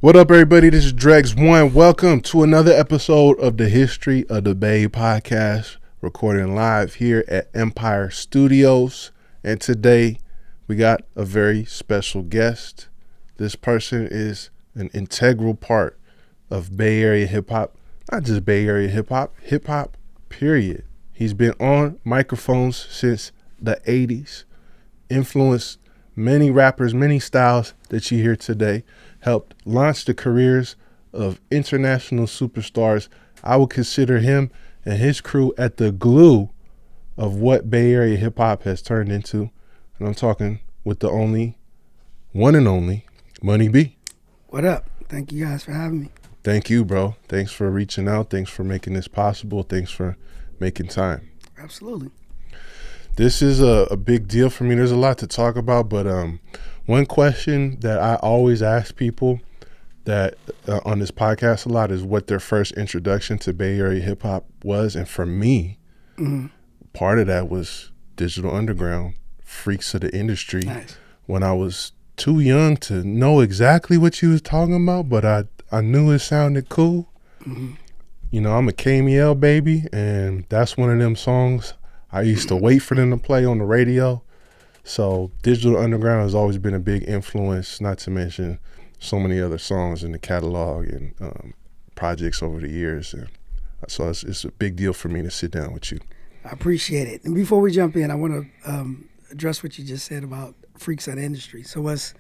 What up, everybody? This is Dregs One. Welcome to another episode of the History of the Bay podcast, recording live here at Empire Studios. And today we got a very special guest. This person is an integral part of Bay Area hip hop, not just Bay Area hip hop, period. He's been on microphones since the 80s, influenced many rappers, many styles that you hear today, helped launch the careers of international superstars. I would consider him and his crew at the glue of what Bay Area hip hop has turned into. And I'm talking with the only, one and only, Money B. What up? Thank you guys for having me. Thank you, bro. Thanks for reaching out. Thanks for making this possible. Thanks for making time. Absolutely. This is a big deal for me. There's a lot to talk about, but one question that I always ask people that on this podcast a lot is what their first introduction to Bay Area hip hop was. And for me, part of that was Digital Underground, Freaks of the Industry. Nice. When I was too young to know exactly what you was talking about, but I knew it sounded cool. You know, I'm a KML baby, and that's one of them songs I used to wait for them to play on the radio. So Digital Underground has always been a big influence, not to mention so many other songs in the catalog and projects over the years. And so it's a big deal for me to sit down with you. I appreciate it. And before we jump in, I want to address what you just said about Freaks of the Industry. So what's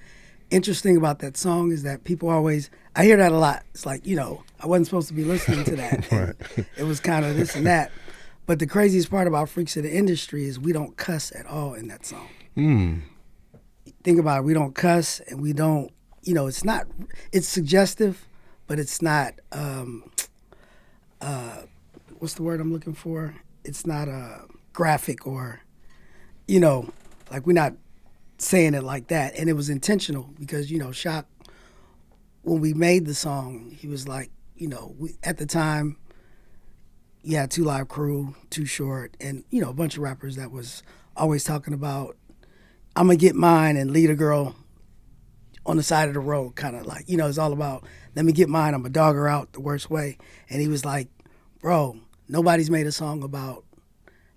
interesting about that song is that people always, I hear that a lot. It's like, you know, I wasn't supposed to be listening to that. Right. It was kind of this and that. But the craziest part about Freaks of the Industry is we don't cuss at all in that song. Think about it. We don't cuss, and we don't, you know, it's suggestive, but it's not, what's the word I'm looking for? It's not graphic or, you know, like we're not saying it like that. And it was intentional because, you know, Shock, when we made the song, he was like, you know, at the time, you had 2 Live Crew, Too Short, and, you know, a bunch of rappers that was always talking about, I'm going to get mine and lead a girl on the side of the road, kind of like, you know, it's all about, let me get mine, I'm going to dog her out the worst way. And he was like, bro, nobody's made a song about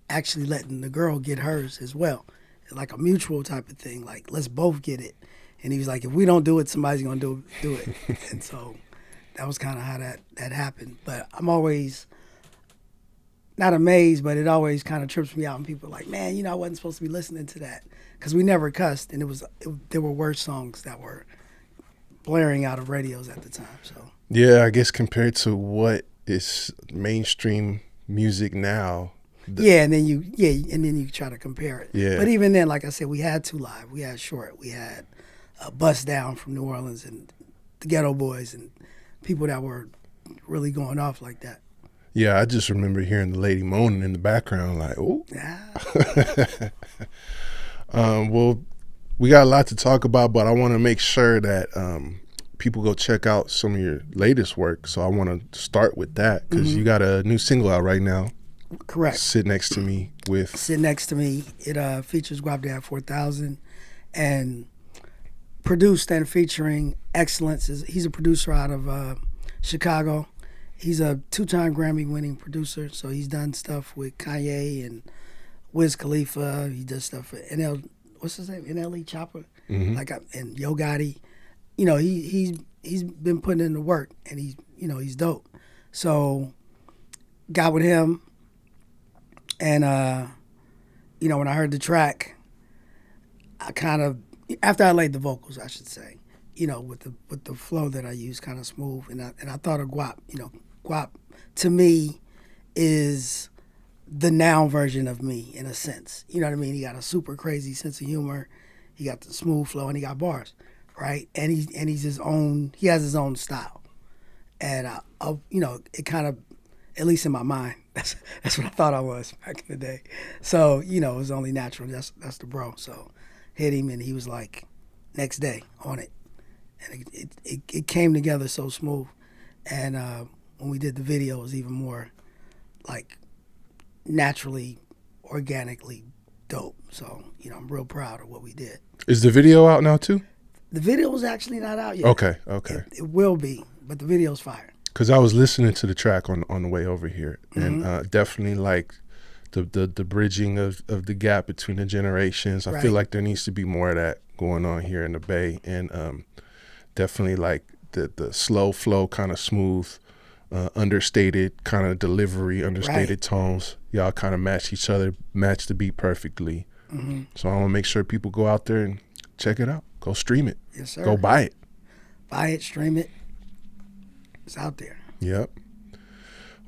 actually letting the girl get hers as well. It's like a mutual type of thing, like, let's both get it. And he was like, if we don't do it, somebody's going to do it. And so that was kind of how that happened. But I'm always not amazed, but it always kind of trips me out when people are like, man, you know, I wasn't supposed to be listening to that. Because we never cussed, and there were worse songs that were blaring out of radios at the time. So Yeah, I guess compared to what is mainstream music now. And then you try to compare it. Yeah. But even then, like I said, we had 2 Live, we had Short, we had Bust Down from New Orleans, and the Ghetto Boys, and people that were really going off like that. Yeah, I just remember hearing the lady moaning in the background, like, oh. Yeah. Well, we got a lot to talk about, but I want to make sure that people go check out some of your latest work. So I want to start with that because you got a new single out right now. Correct. Sit Next to Me with. Sit Next to Me. It features Guapdad 4000 and produced and featuring excellence. He's a producer out of Chicago. He's a 2-time Grammy-winning producer, so he's done stuff with Kanye and Wiz Khalifa. He does stuff for what's his name? NLE Chopper, and Yo Gotti. You know, he's been putting in the work, and he's dope. So got with him, and you know, when I heard the track, I kind of, after I laid the vocals, I should say, you know, with the flow that I use, kind of smooth, and I thought of Guap. You know, Guap to me is the now version of me in a sense. You know what I mean? He got a super crazy sense of humor. He got the smooth flow, and he got bars, right? And he's his own. He has his own style, and you know, it kind of, at least in my mind, that's what I thought I was back in the day. So you know, it was only natural. That's the bro. So hit him, and he was like, next day on it, and it came together so smooth. And when we did the video, it was even more like naturally, organically dope. So, you know, I'm real proud of what we did. Is the video out now too? The video is actually not out yet. Okay. It will be, but the video's fire. Because I was listening to the track on the way over here, and definitely like the bridging of the gap between the generations. I feel like there needs to be more of that going on here in the Bay, and definitely like the slow flow, kind of smooth, understated kind of delivery, understated tones. Y'all kind of match each other, match the beat perfectly. So I want to make sure people go out there and check it out. Go stream it. Yes, sir. Go buy it. Buy it, stream it. It's out there. Yep.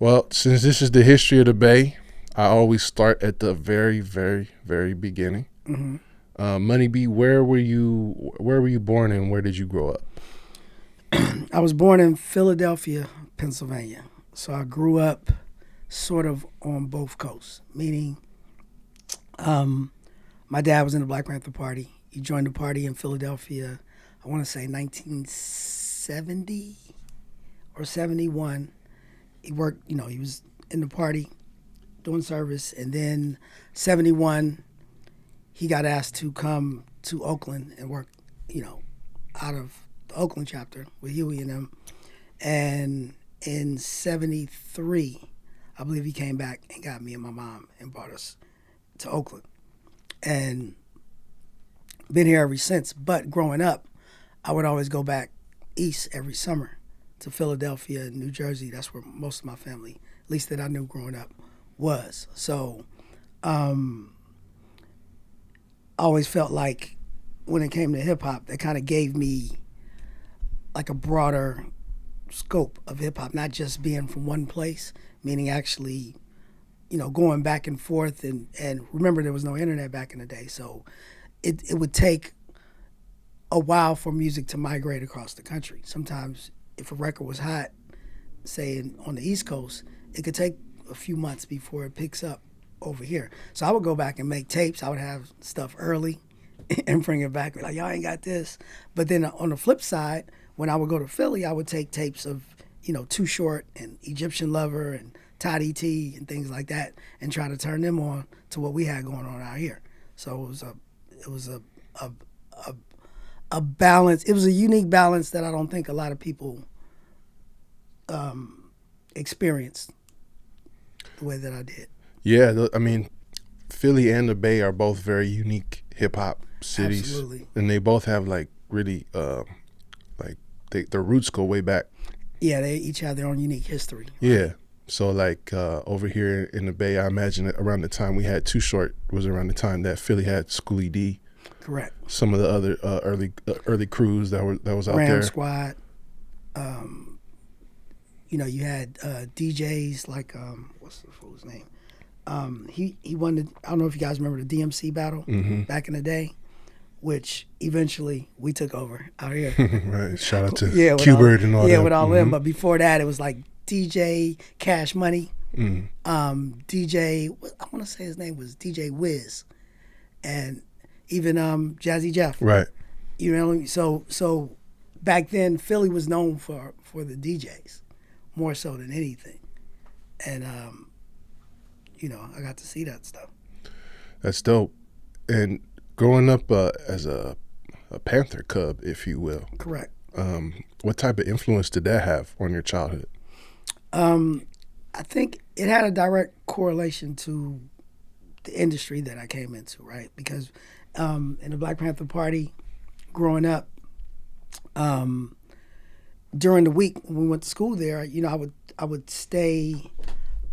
Well, since this is the history of the Bay, I always start at the very, very, very beginning. Money B, where were you born and where did you grow up? I was born in Philadelphia, Pennsylvania. So I grew up sort of on both coasts, meaning my dad was in the Black Panther Party. He joined the party in Philadelphia, I want to say 1970 or 71. He worked, he was in the party doing service. And then 71, he got asked to come to Oakland and work, out of the Oakland chapter with Huey and them. And in 73, I believe he came back and got me and my mom and brought us to Oakland. And been here ever since. But growing up, I would always go back east every summer to Philadelphia and New Jersey. That's where most of my family, at least that I knew growing up, was. So I always felt like when it came to hip hop, that kind of gave me like a broader scope of hip hop, not just being from one place, meaning actually, going back and forth. And remember, there was no internet back in the day. So it would take a while for music to migrate across the country. Sometimes if a record was hot, say on the East Coast, it could take a few months before it picks up over here. So I would go back and make tapes. I would have stuff early and bring it back. Like, y'all ain't got this. But then on the flip side, when I would go to Philly, I would take tapes of, Too Short and Egyptian Lover and Toddy T and things like that and try to turn them on to what we had going on out here. So it was a balance. It was a unique balance that I don't think a lot of people experienced the way that I did. Yeah, I mean, Philly and the Bay are both very unique hip hop cities. Absolutely. And they both have like really their roots go way back. Yeah, they each have their own unique history. Right? Yeah. So like over here in the Bay, I imagine that around the time we had Too Short was around the time that Philly had Schoolie D. Correct. Some of the other early crews that was out Ram there. Squad. You had DJs like what's the fool's name? He won I don't know if you guys remember the DMC battle back in the day, which eventually we took over out here. Right. Shout out to Q-Bird and all that. Yeah, with all them. But before that, it was like DJ Cash Money, DJ, I want to say his name was DJ Wiz, and even Jazzy Jeff. Right. So back then, Philly was known for the DJs more so than anything. And, I got to see that stuff. That's dope. And growing up as a Panther cub, if you will. Correct. What type of influence did that have on your childhood? I think it had a direct correlation to the industry that I came into, right? Because in the Black Panther Party, growing up, during the week when we went to school there, I would stay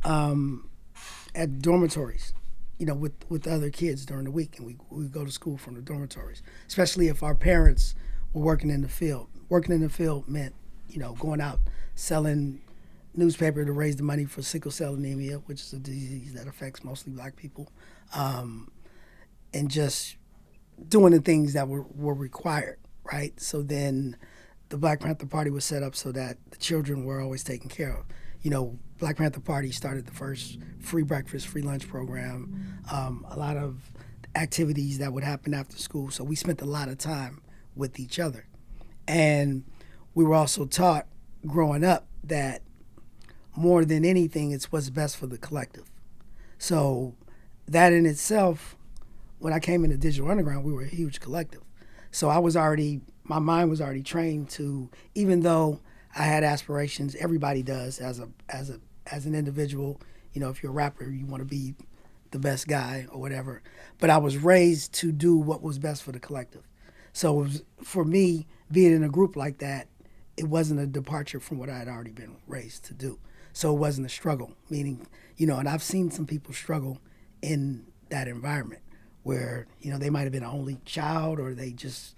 at dormitories, with other kids during the week, and we would go to school from the dormitories, especially if our parents were working in the field. Working in the field meant, going out selling newspaper to raise the money for sickle cell anemia, which is a disease that affects mostly black people, and just doing the things that were required, right? So then the Black Panther Party was set up so that the children were always taken care of. Black Panther Party started the first free breakfast, free lunch program, a lot of activities that would happen after school. So we spent a lot of time with each other. And we were also taught growing up that more than anything, it's what's best for the collective. So that in itself, when I came into Digital Underground, we were a huge collective. So I was already my mind was already trained to, even though I had aspirations, everybody does as an individual. You know, if you're a rapper, you want to be the best guy or whatever. But I was raised to do what was best for the collective. So it was, for me, being in a group like that, it wasn't a departure from what I had already been raised to do. So it wasn't a struggle, meaning, you know, and I've seen some people struggle in that environment where, you know, they might have been an only child or they just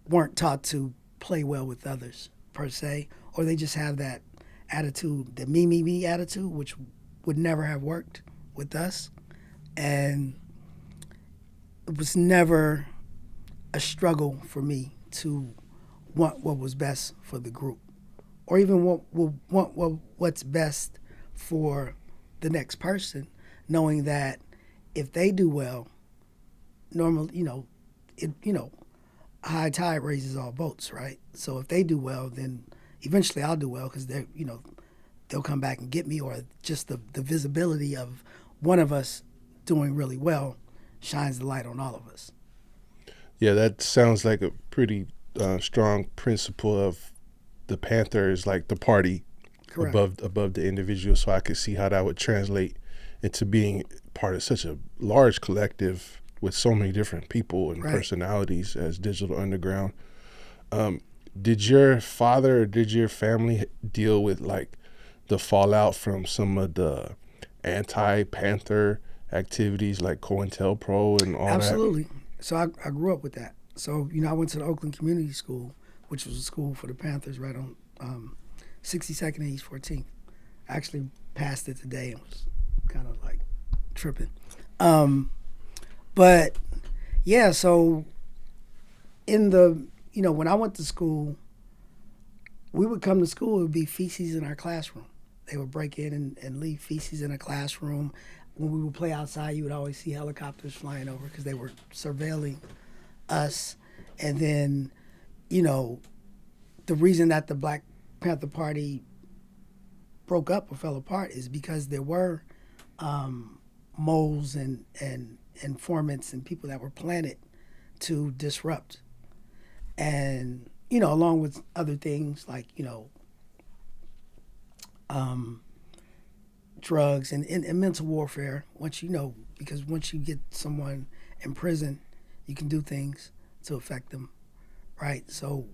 weren't taught to play well with others per se, or they just have that attitude, the me attitude, which would never have worked with us. And it was never a struggle for me to want what was best for the group, or even what's best for the next person, knowing that if they do well, normally, high tide raises all boats, right? So if they do well, then eventually I'll do well because they'll come back and get me, or just the visibility of one of us doing really well shines the light on all of us. Yeah, that sounds like a pretty strong principle of the Panthers, like the party. Correct. above the individual. So I could see how that would translate into being part of such a large collective with so many different people and personalities as Digital Underground. Did your father or did your family deal with like the fallout from some of the anti-Panther activities like COINTELPRO and all Absolutely. that? Absolutely. So I grew up with that. So, I went to the Oakland Community School, which was a school for the Panthers right on 62nd and East 14th. I actually passed it today and was kind of like tripping. But yeah, so in the, when I went to school, we would come to school, it would be feces in our classroom. They would break in and leave feces in a classroom. When we would play outside, you would always see helicopters flying over because they were surveilling us. And then, the reason that the Black Panther Party broke up or fell apart is because there were moles and informants and people that were planted to disrupt. And, along with other things like, drugs and mental warfare, because once you get someone in prison, you can do things to affect them, right? So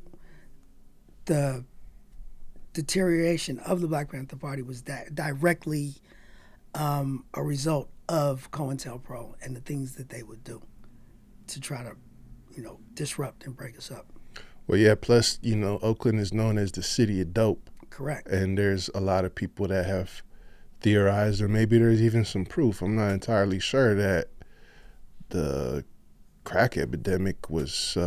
the deterioration of the Black Panther Party was directly a result of COINTELPRO and the things that they would do to try to, disrupt and break us up. Well, yeah, plus, Oakland is known as the city of dope. Correct. And there's a lot of people that have theorized, or maybe there's even some proof, I'm not entirely sure, that the crack epidemic was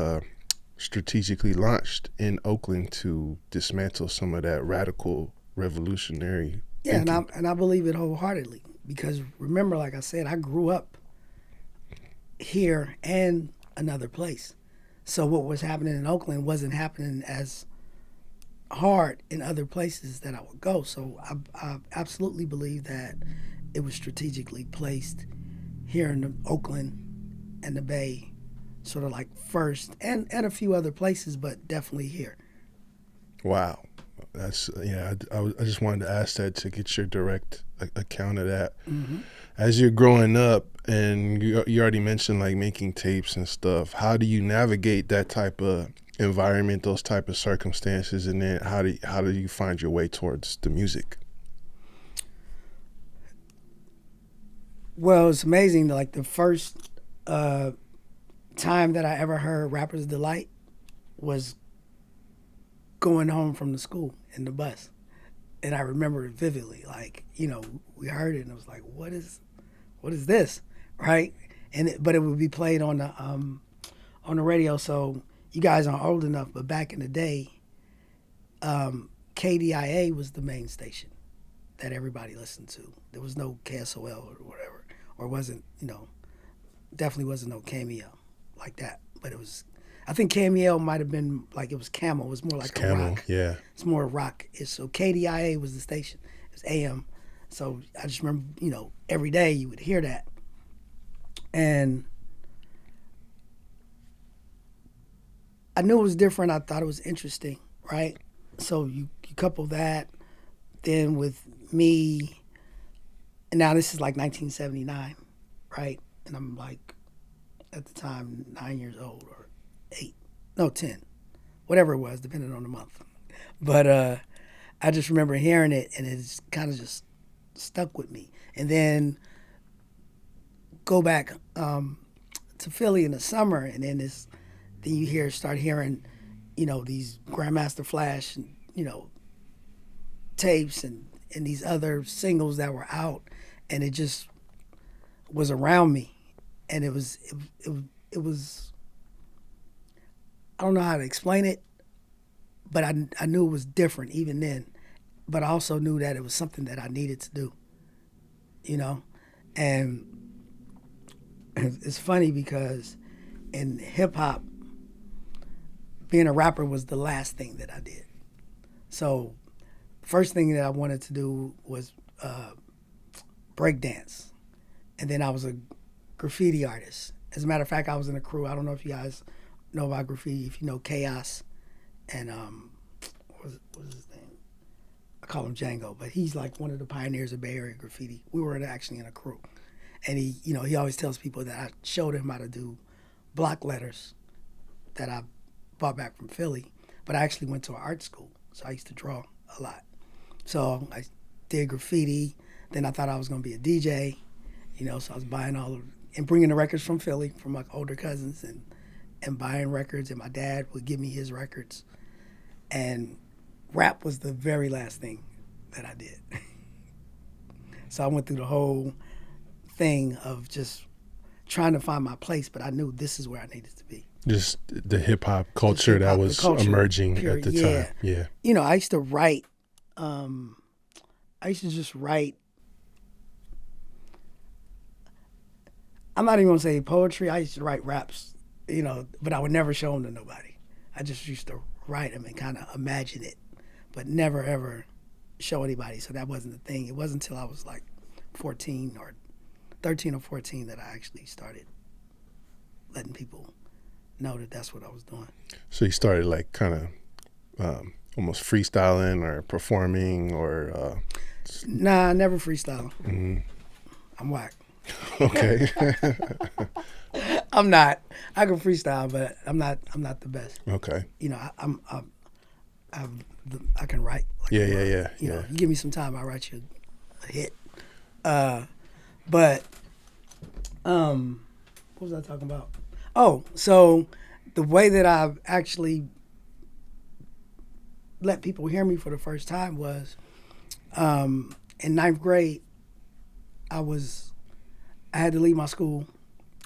strategically launched in Oakland to dismantle some of that radical revolutionary thinking. And I believe it wholeheartedly, because remember, like I said, I grew up here and another place. So what was happening in Oakland wasn't happening as hard in other places that I would go. So I absolutely believe that it was strategically placed here in Oakland and the Bay, sort of like first, and a few other places, but definitely here. Wow. That's, I just wanted to ask that to get your direct account of that. Mm-hmm. As you're growing up, and you already mentioned like making tapes and stuff, how do you navigate that type of environment, those type of circumstances, and then how do you find your way towards the music? Well, it's amazing. Like the first time that I ever heard Rapper's Delight was going home from the school in the bus. And I remember it vividly. Like, we heard it and it was like, what is this? Right? But it would be played on the radio. So you guys aren't old enough, but back in the day, KDIA was the main station that everybody listened to. There was no KSOL or whatever, or wasn't, definitely wasn't no Cameo like that. But it was, I think Cameo might have been like, it was Camel. It was more like a rock. Yeah. It's more rock. So KDIA was the station. It was AM. So I just remember, every day you would hear that. And I knew it was different. I thought it was interesting, right? So you couple that then with me, and now this is like 1979, right? And I'm like, at the time, 9 years old or 10, whatever it was, depending on the month. But I just remember hearing it, and it's kind of just stuck with me. And then go back to Philly in the summer, and then you start hearing, these Grandmaster Flash, and, tapes and these other singles that were out, and it just was around me, and it was I don't know how to explain it, but I knew it was different even then, but I also knew that it was something that I needed to do, and it's funny because in hip hop, being a rapper was the last thing that I did. So first thing that I wanted to do was break dance. And then I was a graffiti artist. As a matter of fact, I was in a crew. I don't know if you guys know about graffiti, if you know Chaos and what was his name? I call him Django, but he's like one of the pioneers of Bay Area graffiti. We were actually in a crew. And he always tells people that I showed him how to do block letters that I brought back from Philly. But I actually went to an art school, so I used to draw a lot. So I did graffiti. Then I thought I was going to be a DJ, so I was buying and bringing the records from Philly from my older cousins and buying records. And my dad would give me his records. And rap was the very last thing that I did. So I went through the whole thing of just trying to find my place, but I knew this is where I needed to be. Just the hip hop culture that was emerging at the time. Yeah. I used to write. I used to just write. I'm not even gonna say poetry. I used to write raps, but I would never show them to nobody. I just used to write them and kind of imagine it, but never ever show anybody. So that wasn't the thing. It wasn't until I was like 14 or 13 or 14 that I actually started letting people know that that's what I was doing. So you started like kind of almost freestyling or performing or? Nah, I never freestyle. Mm-hmm. I'm whack. Okay. I'm not. I can freestyle, but I'm not the best. Okay. I can write. Like Yeah. You give me some time, I'll write you a hit. But what was I talking about? Oh, so the way that I've actually let people hear me for the first time was in ninth grade. I had to leave my school.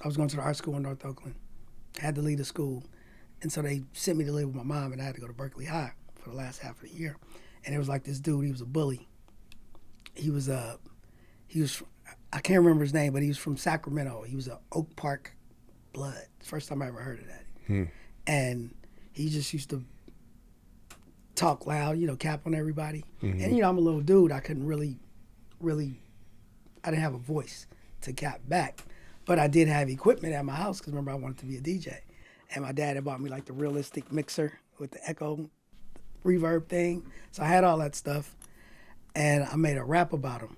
I was going to the art school in North Oakland. I had to leave the school. And so they sent me to live with my mom, and I had to go to Berkeley High for the last half of the year. And it was like this dude, he was a bully. He was I can't remember his name, but he was from Sacramento. He was an Oak Park blood. First time I ever heard of that. And he just used to talk loud, cap on everybody. Mm-hmm. And, I'm a little dude. I couldn't really, I didn't have a voice to cap back. But I did have equipment at my house because remember I wanted to be a DJ. And my dad had bought me like the realistic mixer with the echo reverb thing. So I had all that stuff. And I made a rap about him.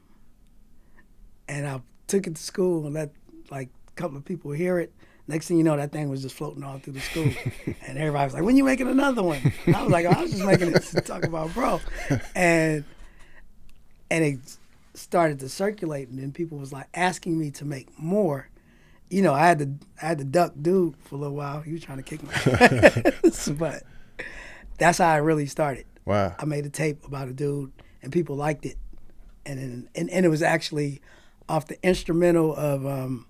And I took it to school and let like a couple of people hear it. Next thing you know, that thing was just floating all through the school. And everybody was like, when you making another one? And I was like, I was just making it to talk about bro. And it started to circulate, and then people was like asking me to make more. I had to duck dude for a little while. He was trying to kick my ass. But that's how I really started. Wow. I made a tape about a dude, and people liked it. And it was actually off the instrumental of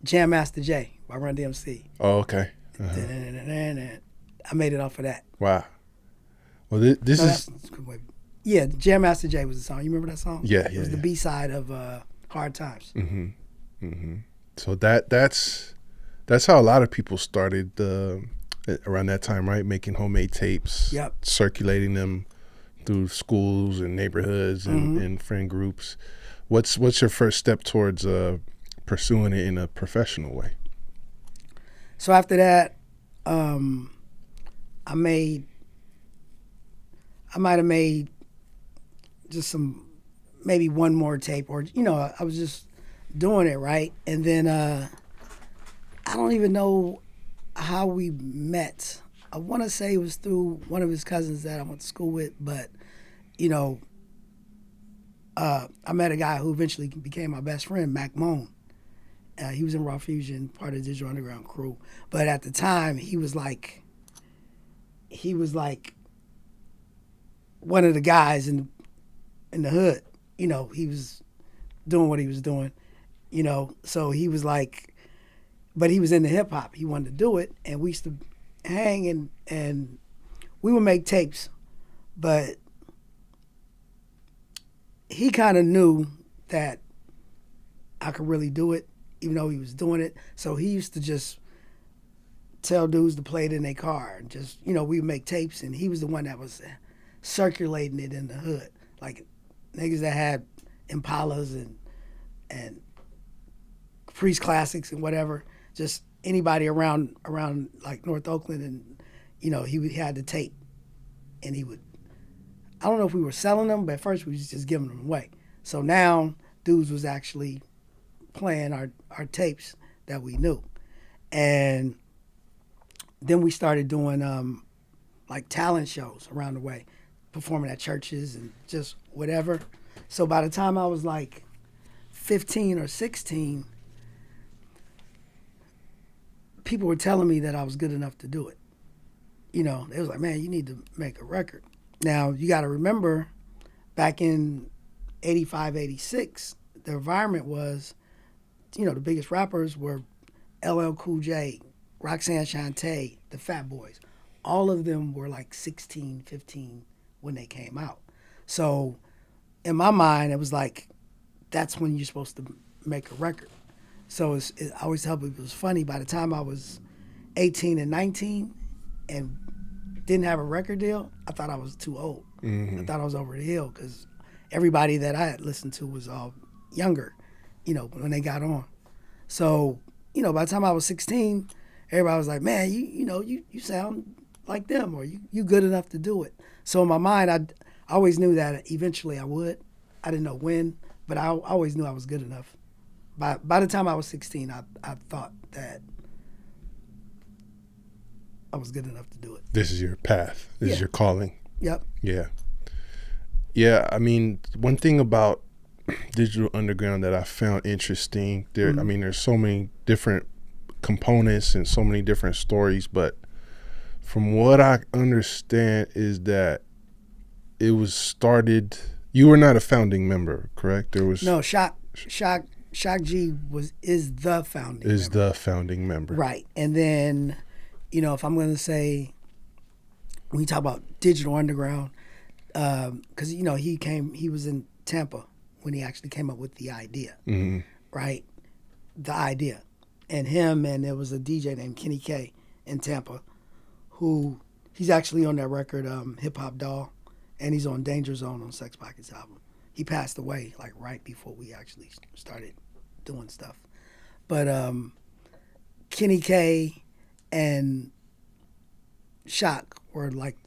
Jam Master Jay by Run DMC. Oh, okay. I made it off of that. Wow. Well, this is... Yeah, Jam Master Jay was the song. You remember that song? Yeah. It was the B-side of Hard Times. Mm-hmm. Mm-hmm. So that's how a lot of people started around that time, right? Making homemade tapes, yep. Circulating them through schools and neighborhoods and friend groups. What's your first step towards pursuing it in a professional way? So after that, I might have made just maybe one more tape, or I was just doing it, right? And then I don't even know how we met. I want to say it was through one of his cousins that I went to school with, but I met a guy who eventually became my best friend, Mac Moan. He was in Raw Fusion, part of the Digital Underground crew, but at the time he was like one of the guys in the hood. He was doing what he was doing. So he was like, but he was into hip hop. He wanted to do it, and we used to hang and we would make tapes, but he kind of knew that I could really do it, even though he was doing it. So he used to just tell dudes to play it in their car, and just we would make tapes, and he was the one that was circulating it in the hood, like niggas that had Impalas and Caprice Classics and whatever, just anybody around like North Oakland, and he had the tape, and he would. I don't know if we were selling them, but at first we was just giving them away. So now dudes was actually playing our tapes that we knew, and then we started doing like talent shows around the way, performing at churches and just whatever. So by the time I was like 15 or 16, people were telling me that I was good enough to do it. They was like, man, you need to make a record. Now, you got to remember, back in 85, 86, the environment was, the biggest rappers were LL Cool J, Roxanne Shante, the Fat Boys. All of them were like 16, 15 when they came out. So in my mind, it was like, that's when you're supposed to make a record. So I always tell people it was funny. By the time I was 18 and 19 and didn't have a record deal, I thought I was too old. Mm-hmm. I thought I was over the hill, because everybody that I had listened to was all younger, when they got on. So, by the time I was 16, everybody was like, man, you sound like them, or you good enough to do it. So in my mind, I always knew that eventually I would. I didn't know when, but I always knew I was good enough. By the time I was 16, I thought that I was good enough to do it. This is your path. This is your calling. Yep. Yeah. Yeah, I mean, one thing about Digital Underground that I found interesting, there's so many different components and so many different stories, but from what I understand is that it was started, you were not a founding member, correct? No, Shock G is the founding member. The founding member. Right. And then, if I'm going to say, when you talk about Digital Underground, because, he was in Tampa when he actually came up with the idea, mm-hmm. right? The idea. And there was a DJ named Kenny K in Tampa, who, he's actually on that record, Hip Hop Doll, and he's on Danger Zone on Sex Pockets album. He passed away, like, right before we actually started doing stuff. But Kenny K and Shock were like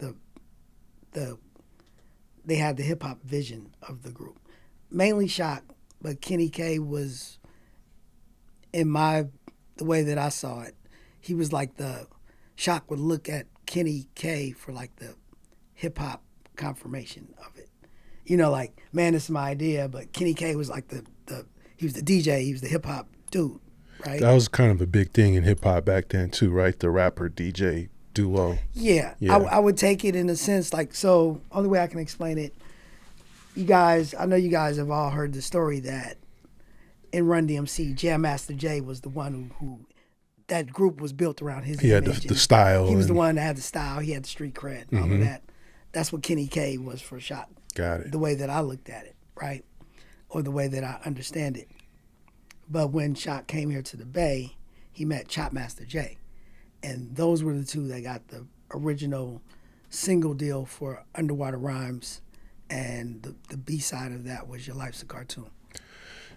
they had the hip hop vision of the group. Mainly Shock, but Kenny K was, the way that I saw it, he was like Shock would look at Kenny K for like the hip hop confirmation of it. Like, man, this is my idea, but Kenny K was like he was the DJ, he was the hip hop dude, right? That was kind of a big thing in hip hop back then too, right? The rapper DJ duo. Yeah. I would take it in a sense, like, so only way I can explain it, I know you guys have all heard the story that in Run DMC, Jam Master Jay was the one who that group was built around his image. He had the style. He was the one that had the style, he had the street cred, and all of that. That's what Kenny K was for Shock. Got it. The way that I looked at it, right? Or the way that I understand it. But when Shock came here to the Bay, he met Chop Master Jay. And those were the two that got the original single deal for Underwater Rhymes. And the B-side of that was Your Life's a Cartoon.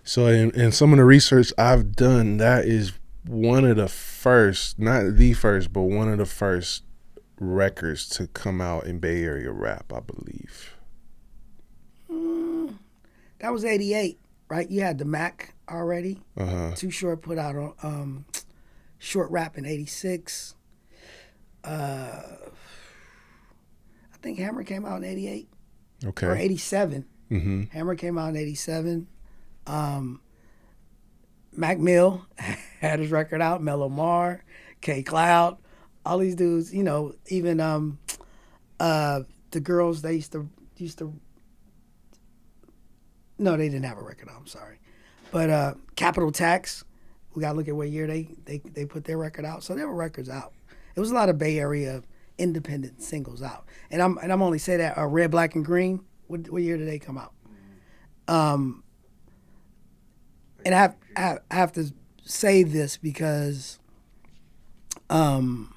So in some of the research I've done, that is one of the first, not the first, but one of the first records to come out in Bay Area rap, I believe. That was 88, right? You had the Mac already. Too Short put out Short Rap in 86. I think Hammer came out in 88. Okay. Or 87. Mm-hmm. Hammer came out in 87. Mac Mill had his record out. Mellow Mar, K Cloud, all these dudes. You know, even the girls they used to. No, they didn't have a record out. I'm sorry, but Capital Tax. We gotta look at what year they put their record out. So there were records out. It was a lot of Bay Area independent singles out, and I'm only say that Red, Black, and Green. What year did they come out? And I have to say this because, you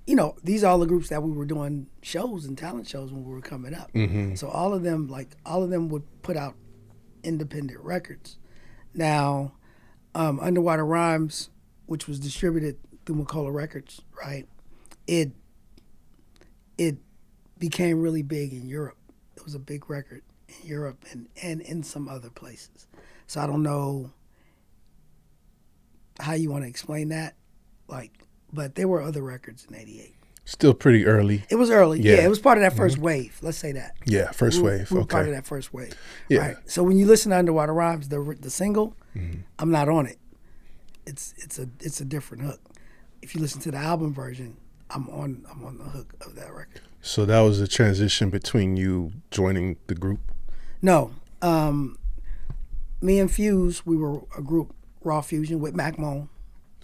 know, these are all the groups that we were doing shows and talent shows when we were coming up. Mm-hmm. So all of them would put out independent records. Now, Underwater Rhymes, which was distributed through McCullough Records, right? It became really big in Europe. It was a big record in Europe and in some other places. So I don't know how you want to explain that, but there were other records in '88. Still pretty early. It was early, yeah. It was part of that first Mm-hmm. wave. Let's say that. Yeah, first wave. We were Okay. part of that first wave. Yeah. Right. So when you listen to Underwater Rhymes, the single, Mm-hmm. I'm not on it. It's a different hook. If you listen to the album version, I'm on the hook of that record. So that was a transition between you joining the group? No. Me and Fuze, we were a group, Raw Fusion, with Mac Moan.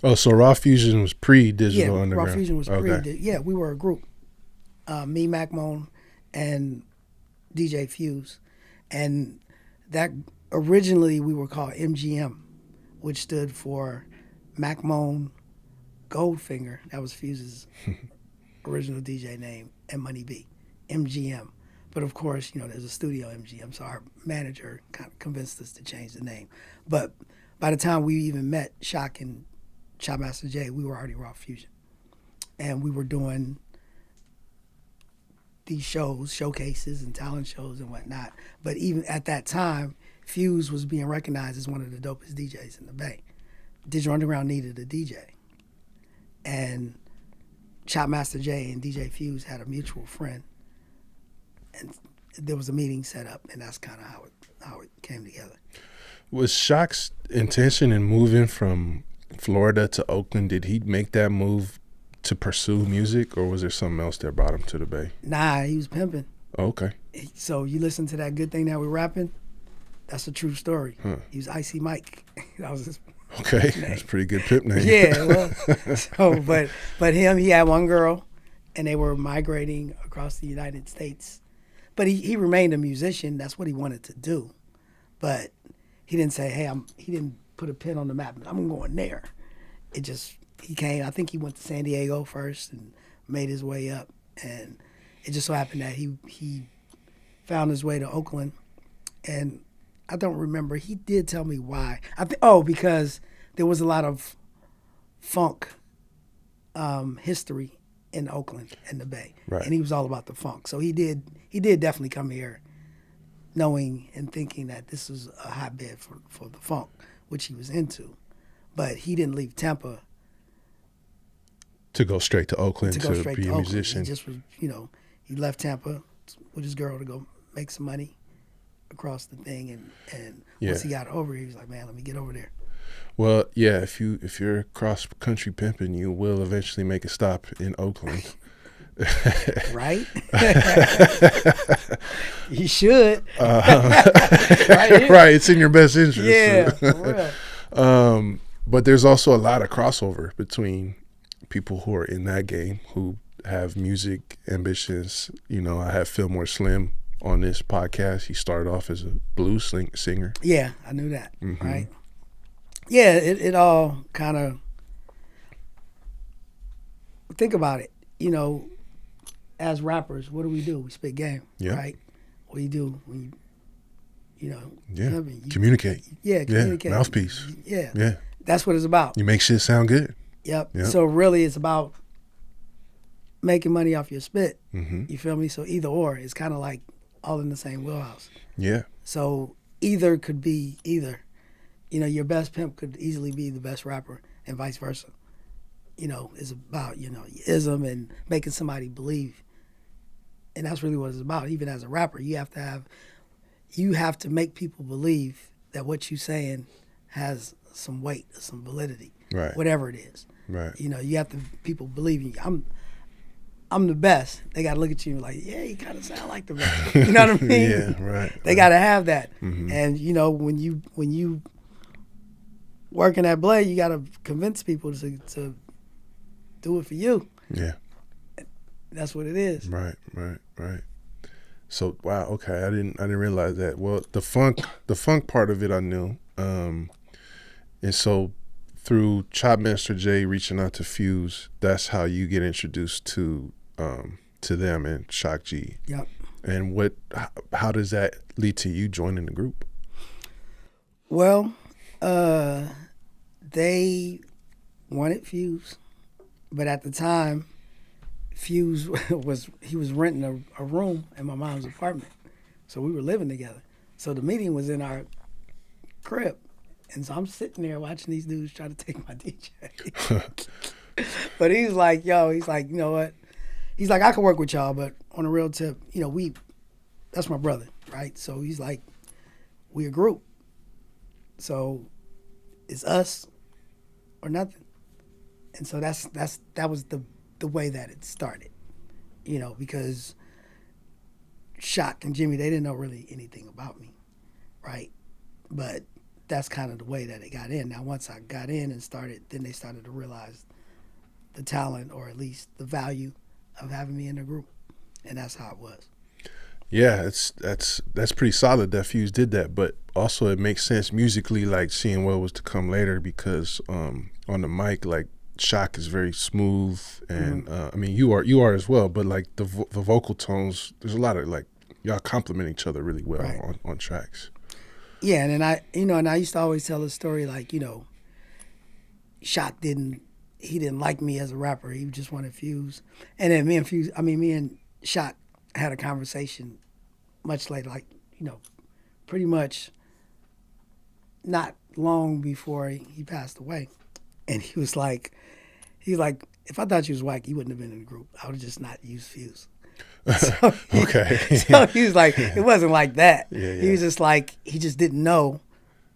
Oh, so Raw Fusion was pre-Digital Underground. Raw Fusion was okay. Yeah, we were a group. Me, Mac Moan, and DJ Fuze. And that originally we were called MGM, which stood for Mac Moan Goldfinger. That was Fuze's original DJ name, and Money B, MGM. But of course, you know, there's a studio MGM, so our manager kind of convinced us to change the name. But by the time we even met Shock and Shopmaster Jay, we were already Raw Fusion. And we were doing these shows, showcases and talent shows and whatnot. But even at that time, Fuze was being recognized as one of the dopest DJs in the Bay. Digital Underground needed a DJ. And Shopmaster Jay and DJ Fuze had a mutual friend. And there was a meeting set up, and that's kind of how it came together. Was Shock's intention in moving from Florida to Oakland, did he make that move to pursue music, or was there something else that brought him to the Bay? Nah, he was pimping. Oh, okay. So you listen to that Good Thing That We're Rapping, that's a true story. Huh. He was Icy Mike. That was his Okay, name. that's a pretty good pimp name. Yeah, well, so, but him, he had one girl, and they were migrating across the United States. But he remained a musician. That's what he wanted to do. But he didn't say, hey, he didn't put a pin on the map. I'm going there. It just, he came, I think he went to San Diego first and made his way up. And it just so happened that he found his way to Oakland. And I don't remember. He did tell me why. Because there was a lot of funk history in Oakland and the Bay. Right. And he was all about the funk. So he did definitely come here knowing and thinking that this was a hotbed for the funk, which he was into. But he didn't leave Tampa To go straight to Oakland to to, go straight be to a Oakland. musician. He just was, he left Tampa with his girl to go make some money across the thing. And once he got over, he was like, man, let me get over there. Well, yeah, if you're cross country pimping, you will eventually make a stop in Oakland. Right? You should. Right? Right, it's in your best interest. Yeah, for real. But there's also a lot of crossover between people who are in that game who have music ambitions. I have Fillmore Slim on this podcast. He started off as a blues singer. Yeah, I knew that. Mm-hmm. Right? Yeah, it all kind of, think about it. As rappers, what do? We spit game, right? What do you do when you communicate. Yeah, communicate. Yeah, mouthpiece. Yeah. That's what it's about. You make shit sound good. Yep. So really it's about making money off your spit. Mm-hmm. You feel me? So either or, it's kind of like all in the same wheelhouse. Yeah. So either could be either. You know, your best pimp could easily be the best rapper, and vice versa. You know, it's about, you know, ism and making somebody believe. And that's really what it's about. Even as a rapper, you have to make people believe that what you're saying has some weight, some validity, Right. whatever it is. Right. You know, you have to people believe in you. I'm the best. They got to look at you and like, yeah, you kind of sound like the best. You know what I mean? Yeah, right. They got to have that. Mm-hmm. And you know, when you working at Blade, you got to convince people to do it for you. Yeah. That's what it is. Right. So wow, okay, I didn't realize that. Well, the funk part of it I knew, and so through Chopmaster J reaching out to Fuze, that's how you get introduced to them and Shock G. Yep. And how does that lead to you joining the group? Well, they wanted Fuze, but at the time, Fuze was renting a room in my mom's apartment, so we were living together. So the meeting was in our crib, and so I'm sitting there watching these dudes try to take my DJ. But he's like, you know what? He's like, I can work with y'all, but on a real tip, you know, that's my brother, right? So he's like, we a group, so it's us or nothing. And so that was the way that it started, you know, because Shock and Jimmy, they didn't know really anything about me, right? But that's kind of the way that it got in. Now, once I got in and then they started to realize the talent, or at least the value of having me in the group, and that's how it was. Yeah, that's pretty solid that Fuze did that, but also it makes sense musically, like seeing what was to come later, because on the mic, like Shock is very smooth, and I mean you are as well, but like the vocal tones, there's a lot of like y'all complement each other really well, right, on tracks. Yeah, and then I used to always tell a story like, you know, Shock didn't like me as a rapper. He just wanted Fuze, and then me and Shock had a conversation much later, like, you know, pretty much not long before he passed away, and he was like, if I thought you was whack, you wouldn't have been in the group. I would have just not used Fuze. So Okay. So he was like, it wasn't like that. Yeah. He was just like, he just didn't know.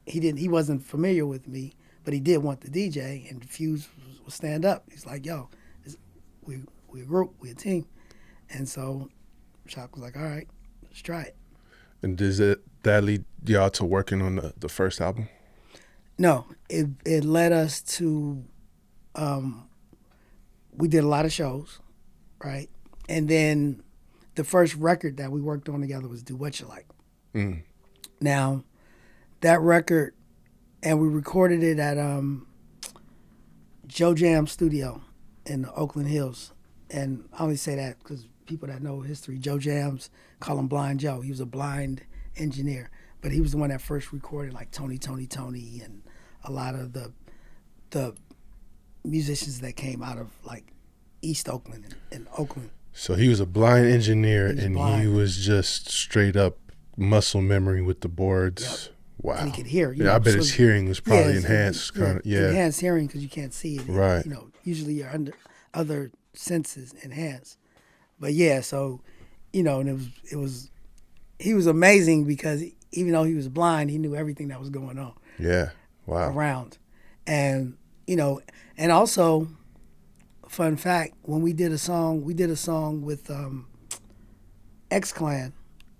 He wasn't familiar with me, but he did want the DJ, and Fuze would stand up. He's like, yo, we a group, we a team. And so Shock was like, all right, let's try it. And does that lead y'all to working on the first album? No, it led us to, we did a lot of shows, right? And then the first record that we worked on together was Doowutchyalike. Mm. Now, that record, and we recorded it at Joe Jam Studio in the Oakland Hills. And I only say that because people that know history, Joe Jams call him Blind Joe. He was a blind engineer, but he was the one that first recorded like Tony, and a lot of the musicians that came out of like East Oakland and Oakland. So he was a blind engineer, blind. He was just straight up muscle memory with the boards. Yep. Wow. And he could hear. I bet his hearing was probably enhanced. Enhanced hearing because you can't see it. Right. You know, usually your other senses enhanced. But yeah, so, you know, and he was amazing because even though he was blind, he knew everything that was going on. Yeah. Wow. Around. And, you know, and also, fun fact, when we did a song with X-Clan,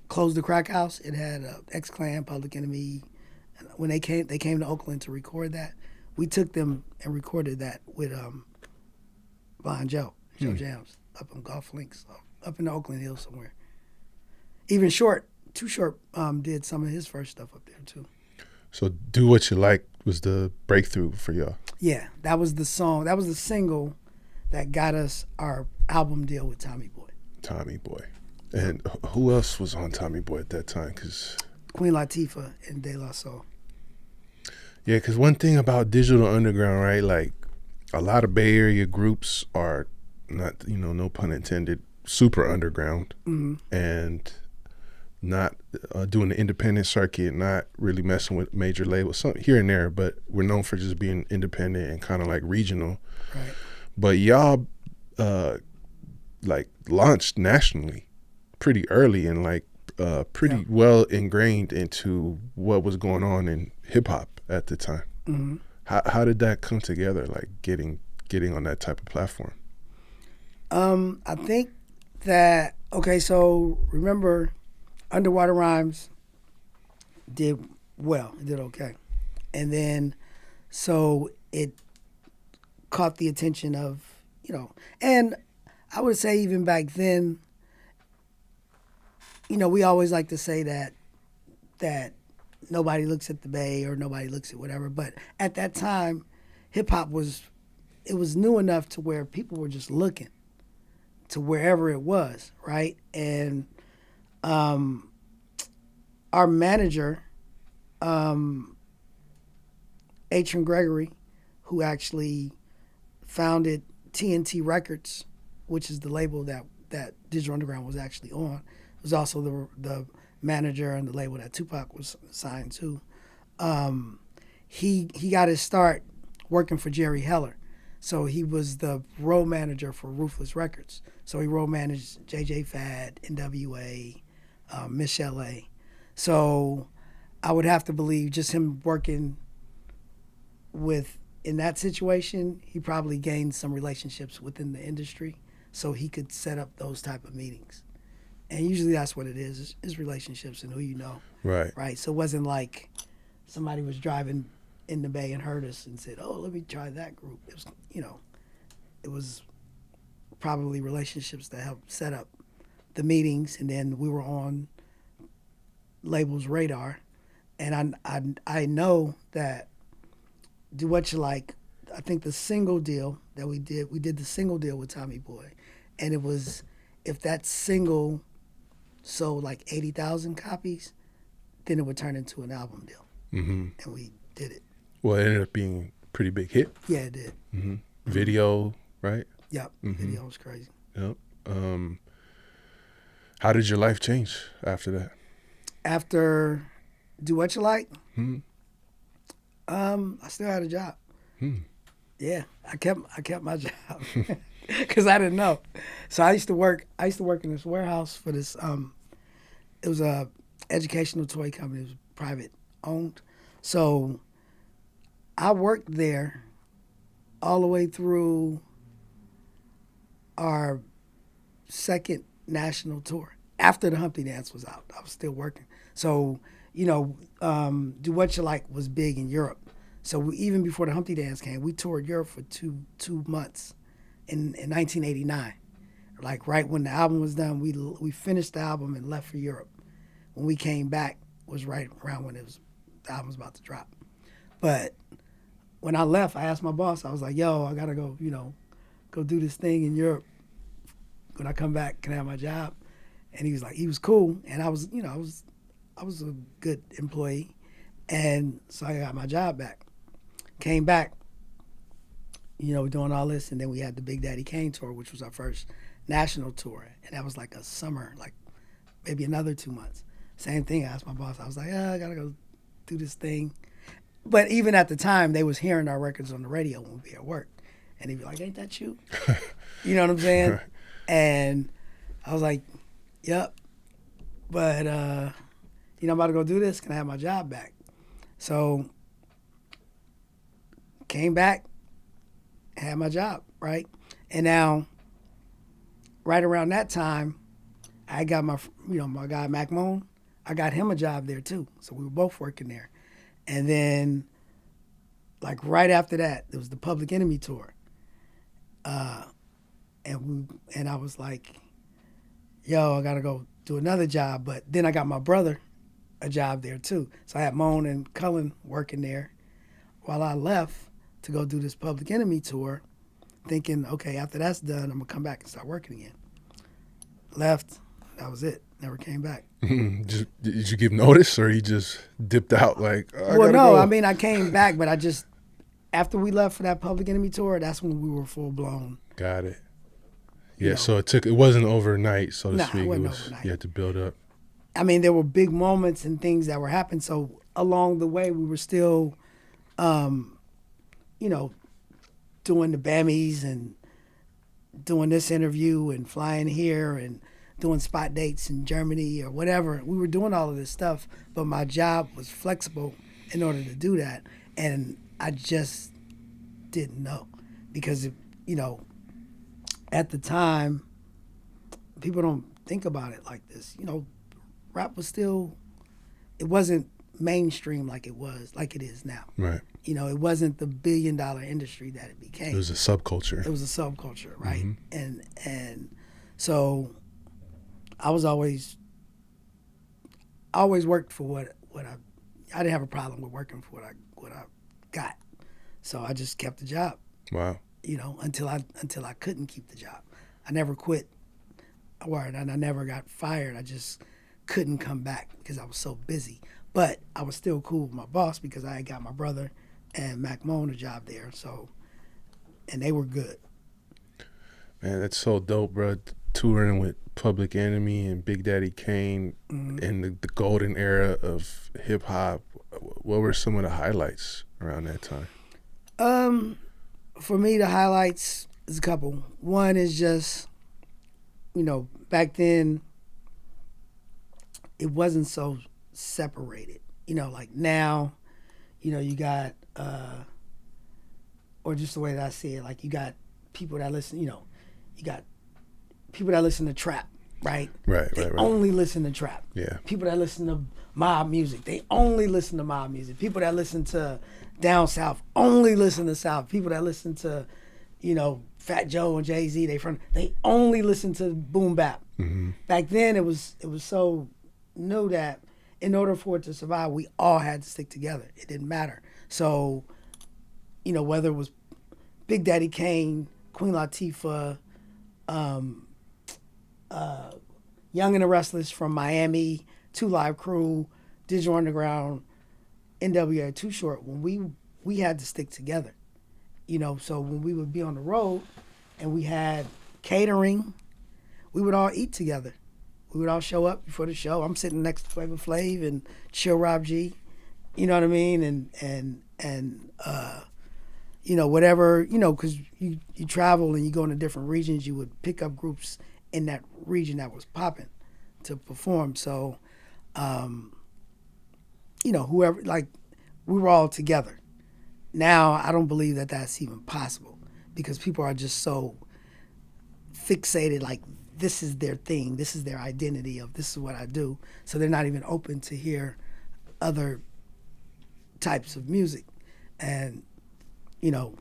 Close the Crack House. It had X-Clan, Public Enemy. And when they came to Oakland to record that. We took them and recorded that with Blind Joe Jams up in Golf Links, up in the Oakland Hills somewhere. Even Too Short did some of his first stuff up there too. So Doowutchyalike was the breakthrough for y'all. Yeah, that was the song. That was the single that got us our album deal with Tommy Boy. Tommy Boy. And who else was on Tommy Boy at that time? Cause Queen Latifah and De La Soul. Yeah, because one thing about Digital Underground, right? Like a lot of Bay Area groups are not, no pun intended, super underground, and not doing the independent circuit, not really messing with major labels, some here and there, but we're known for just being independent and kind of like regional. Right. But y'all like launched nationally pretty early and like pretty well ingrained into what was going on in hip hop at the time. Mm-hmm. How did that come together? Like getting on that type of platform. I think that so remember, Underwater Rhymes did well. It did okay, and then so it caught the attention of and I would say even back then, we always like to say that nobody looks at the Bay or nobody looks at whatever, but at that time, hip hop was new enough to where people were just looking to wherever it was, right? And our manager, Atron Gregory, who actually founded TNT Records, which is the label that Digital Underground was actually on, was also the manager and the label that Tupac was signed to. He got his start working for Jerry Heller. So he was the road manager for Ruthless Records. So he road managed JJ Fad, NWA, Miss LA. So I would have to believe just him working in that situation, he probably gained some relationships within the industry so he could set up those type of meetings. And usually that's what it is relationships and who you know. Right. Right. So it wasn't like somebody was driving in the Bay and heard us and said, "Oh, let me try that group." It was, it was probably relationships that helped set up the meetings, and then we were on labels' radar. And I know that Doowutchyalike, I think the single deal that we did the single deal with Tommy Boy, and it was, if that single sold like 80,000 copies, then it would turn into an album deal. Mm-hmm. And we did it. Well, it ended up being a pretty big hit. Yeah, it did. Mm-hmm. Video, right? Yep. Mm-hmm. Video was crazy. Yep. How did your life change after that? After Doowutchyalike, I still had a job. Yeah, I kept my job because I didn't know. So I used to work in this warehouse for this. It was a educational toy company. It was private owned. So I worked there all the way through our second national tour. After the Humpty Dance was out, I was still working. So, Doowutchyalike was big in Europe. So even before the Humpty Dance came, we toured Europe for two months in 1989. Like right when the album was done, we finished the album and left for Europe. When we came back was right around when the album was about to drop. But when I left, I asked my boss, I was like, "Yo, I gotta go, go do this thing in Europe. When I come back, can I have my job?" And he was cool, and I was a good employee, and so I got my job back. Came back, doing all this, and then we had the Big Daddy Kane tour, which was our first national tour, and that was like a summer, like maybe another 2 months. Same thing. I asked my boss. I was like, "I gotta go do this thing." But even at the time, they was hearing our records on the radio when we were at work, and he'd be like, "Ain't that you?" You know what I'm saying? Right. And I was like, "Yep." But I'm about to go do this. Can I have my job back? So came back, had my job, right? And now, right around that time, I got my guy Mac Moan. I got him a job there too. So we were both working there. And then, like right after that, there was the Public Enemy tour. And I was like, "Yo, I gotta go do another job." But then I got my brother a job there too. So I had Moan and Cullen working there while I left to go do this Public Enemy tour, thinking, okay, after that's done, I'm gonna come back and start working again. Left, that was it. Never came back. Did you give notice, or you just dipped out like? Well, no, I mean I came back, but I just after we left for that Public Enemy tour, that's when we were full blown. Got it. Yeah, so it wasn't overnight, so to speak. It wasn't overnight. You had to build up. I mean, there were big moments and things that were happening. So along the way, we were still, you know, doing the Bammies and doing this interview and flying here and doing spot dates in Germany or whatever. We were doing all of this stuff, but my job was flexible in order to do that. And I just didn't know because, you know, at the time, people don't think about it like this. You know, rap was still, it wasn't mainstream like it is now. Right. You know, it wasn't the $1 billion industry that it became. It was a subculture. It was a subculture, right? Mm-hmm. And so I always worked for what I didn't have a problem with working for what I got. So I just kept the job. Wow. You know, until I couldn't keep the job. I never quit, and I never got fired. I just couldn't come back because I was so busy. But I was still cool with my boss because I had got my brother and Mac Moan a job there. So, and they were good. Man, that's so dope, bro. Touring with Public Enemy and Big Daddy Kane in the golden era of hip hop. What were some of the highlights around that time? For me, the highlights is a couple. One is just, you know, back then it wasn't so separated. You know, like now, you know, you got, or just the way that I see it, like you got people that listen, you know, you got people that listen to trap, right? Right. Only listen to trap. Yeah. People that listen to mob music, they only listen to mob music. People that listen to down south only listen to south. People that listen to, you know, Fat Joe and Jay-Z, they only listen to boom bap. Mm-hmm. Back then it was so new that in order for it to survive, we all had to stick together. It didn't matter. So, you know, whether it was Big Daddy Kane, Queen Latifah, Young and the Restless from Miami, Two Live Crew, Digital Underground, NWA, Too Short, when we had to stick together. You know, so when we would be on the road and we had catering, we would all eat together. We would all show up before the show. I'm sitting next to Flavor Flav and Chill Rob G. You know what I mean? And you know, whatever, you know, because you travel and you go into different regions, you would pick up groups in that region that was popping to perform. So, you know, whoever, like, we were all together. Now, I don't believe that that's even possible because people are just so fixated, like, this is their thing, this is their identity of this is what I do. So they're not even open to hear other types of music. And, you know,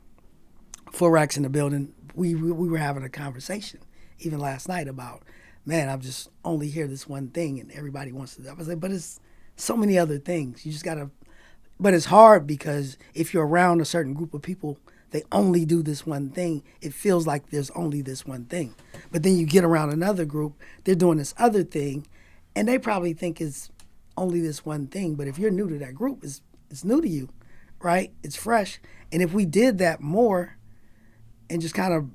4 Racks in the building, we were having a conversation even last night about, man, I just only hear this one thing and everybody wants to. I was like, but it's so many other things. You just gotta, but it's hard because if you're around a certain group of people, they only do this one thing. It feels like there's only this one thing. But then you get around another group, they're doing this other thing, and they probably think it's only this one thing. But if you're new to that group, it's new to you, right? It's fresh. And if we did that more and just kind of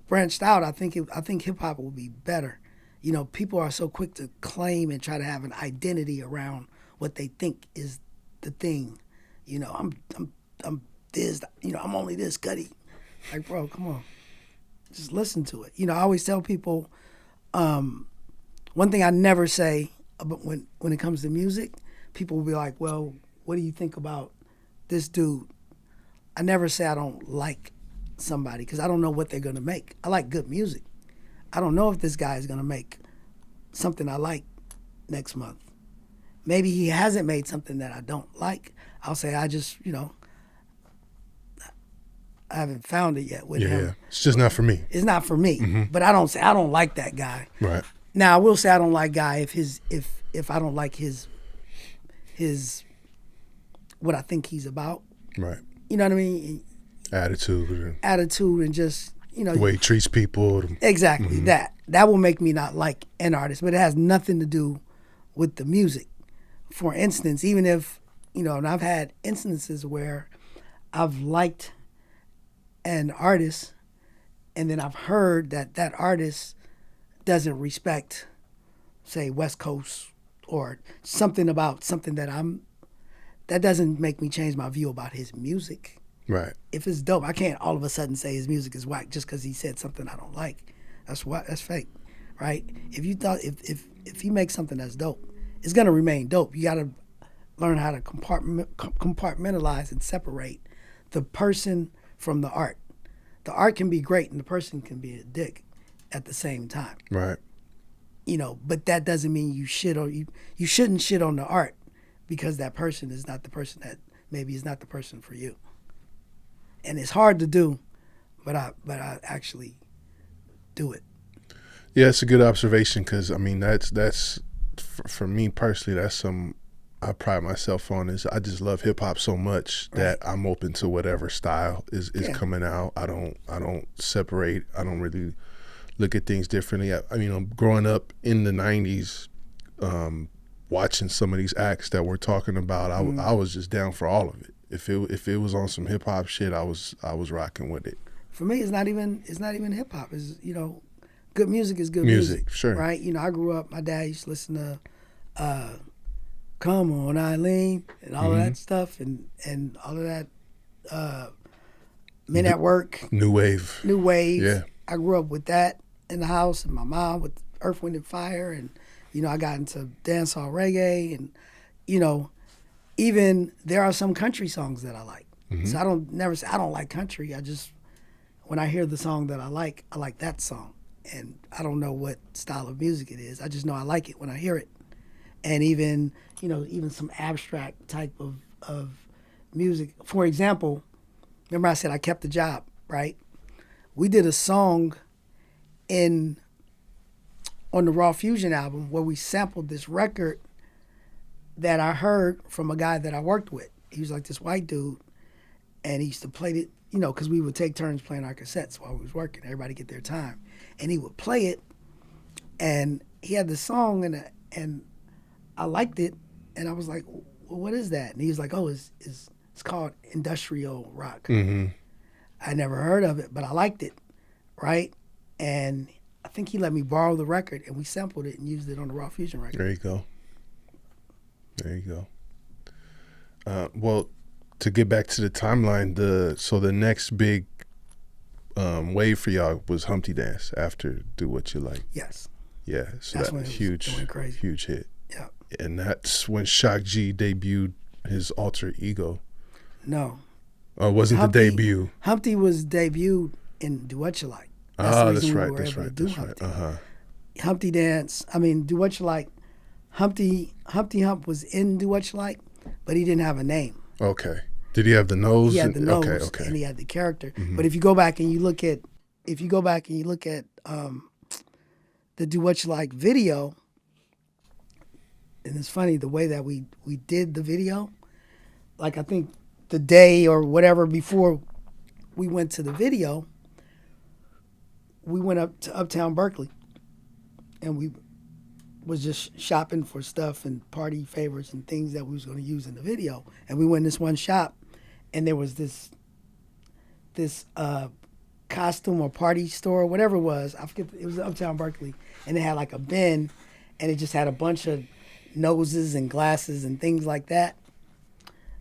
branched out, I think hip hop will be better. You know, people are so quick to claim and try to have an identity around what they think is the thing. You know, I'm this, you know, I'm only this, Cuddy. Like, bro, come on. Just listen to it. You know, I always tell people, one thing I never say about when it comes to music, people will be like, well, what do you think about this dude? I never say I don't like somebody because I don't know what they're going to make. I like good music. I don't know if this guy is going to make something I like next month. Maybe he hasn't made something that I don't like. I'll say I just, you know, I haven't found it yet with him. Yeah, it's just not for me. It's not for me. Mm-hmm. But I don't say I don't like that guy. Right. Now I will say I don't like guy if I don't like his what I think he's about. Right. You know what I mean? Attitude and just, you know, the way he treats people. Exactly. Mm-hmm. That will make me not like an artist, but it has nothing to do with the music. For instance, even if, you know, and I've had instances where I've liked an artist and then I've heard that that artist doesn't respect, say, West Coast or something about something that doesn't make me change my view about his music. Right. If it's dope, I can't all of a sudden say his music is whack just because he said something I don't like. That's fake, right? If you thought if he makes something that's dope, it's gonna remain dope. You gotta learn how to compartmentalize and separate the person from the art. The art can be great and the person can be a dick at the same time. Right. You know, but that doesn't mean you shouldn't shit on the art because that person is not the person that maybe is not the person for you. And it's hard to do, but I actually do it. Yeah, it's a good observation because I mean that's for me personally, that's some I pride myself on is I just love hip hop so much that I'm open to whatever style is coming out. I don't separate. I don't really look at things differently. I mean, growing up in the '90s, watching some of these acts that we're talking about, I was just down for all of it. If it was on some hip hop shit, I was rocking with it. For me, it's not even hip hop. It's, you know, good music is good music. Sure. Right? You know, I grew up. My dad used to listen to "Come On Eileen" and all of that stuff, and all of that. Men at Work. New wave. Yeah. I grew up with that in the house, and my mom with Earth, Wind and Fire, and you know, I got into dancehall reggae, and you know. Even there are some country songs that I like. So I don't say I don't like country. I just, when I hear the song that I like that song. And I don't know what style of music it is. I just know I like it when I hear it. And even, you know, even some abstract type of music. For example, remember I said I kept the job, right? We did a song on the Raw Fusion album where we sampled this record that I heard from a guy that I worked with. He was like this white dude, and he used to play it, you know, because we would take turns playing our cassettes while we was working. Everybody get their time. And he would play it, and he had the song, and I liked it, and I was like, well, what is that? And he was like, oh, it's called industrial rock. I never heard of it, but I liked it, right? And I think he let me borrow the record, and we sampled it and used it on the Raw Fusion record. There you go. There you go. Well, to get back to the timeline, the next big wave for y'all was Humpty Dance after Doowutchyalike. Yes. Yeah, so that's that huge hit. Yeah. And that's when Shock G debuted his alter ego. No. Or wasn't the debut? Humpty was debuted in Doowutchyalike. That's right. Humpty Dance. I mean, Doowutchyalike. Humpty Hump was in Doowutchyalike, but he didn't have a name. Okay. Did he have the nose? He had the nose, okay. and he had the character. But if you go back and you look at, the Doowutchyalike video, and it's funny the way that we did the video. Like I think the day or whatever before we went to the video, we went up to Uptown Berkeley, and we was just shopping for stuff and party favors and things that we was going to use in the video. And we went in this one shop, and there was this costume or party store, whatever it was. I forget. It was Uptown Berkeley, and it had like a bin, and it just had a bunch of noses and glasses and things like that.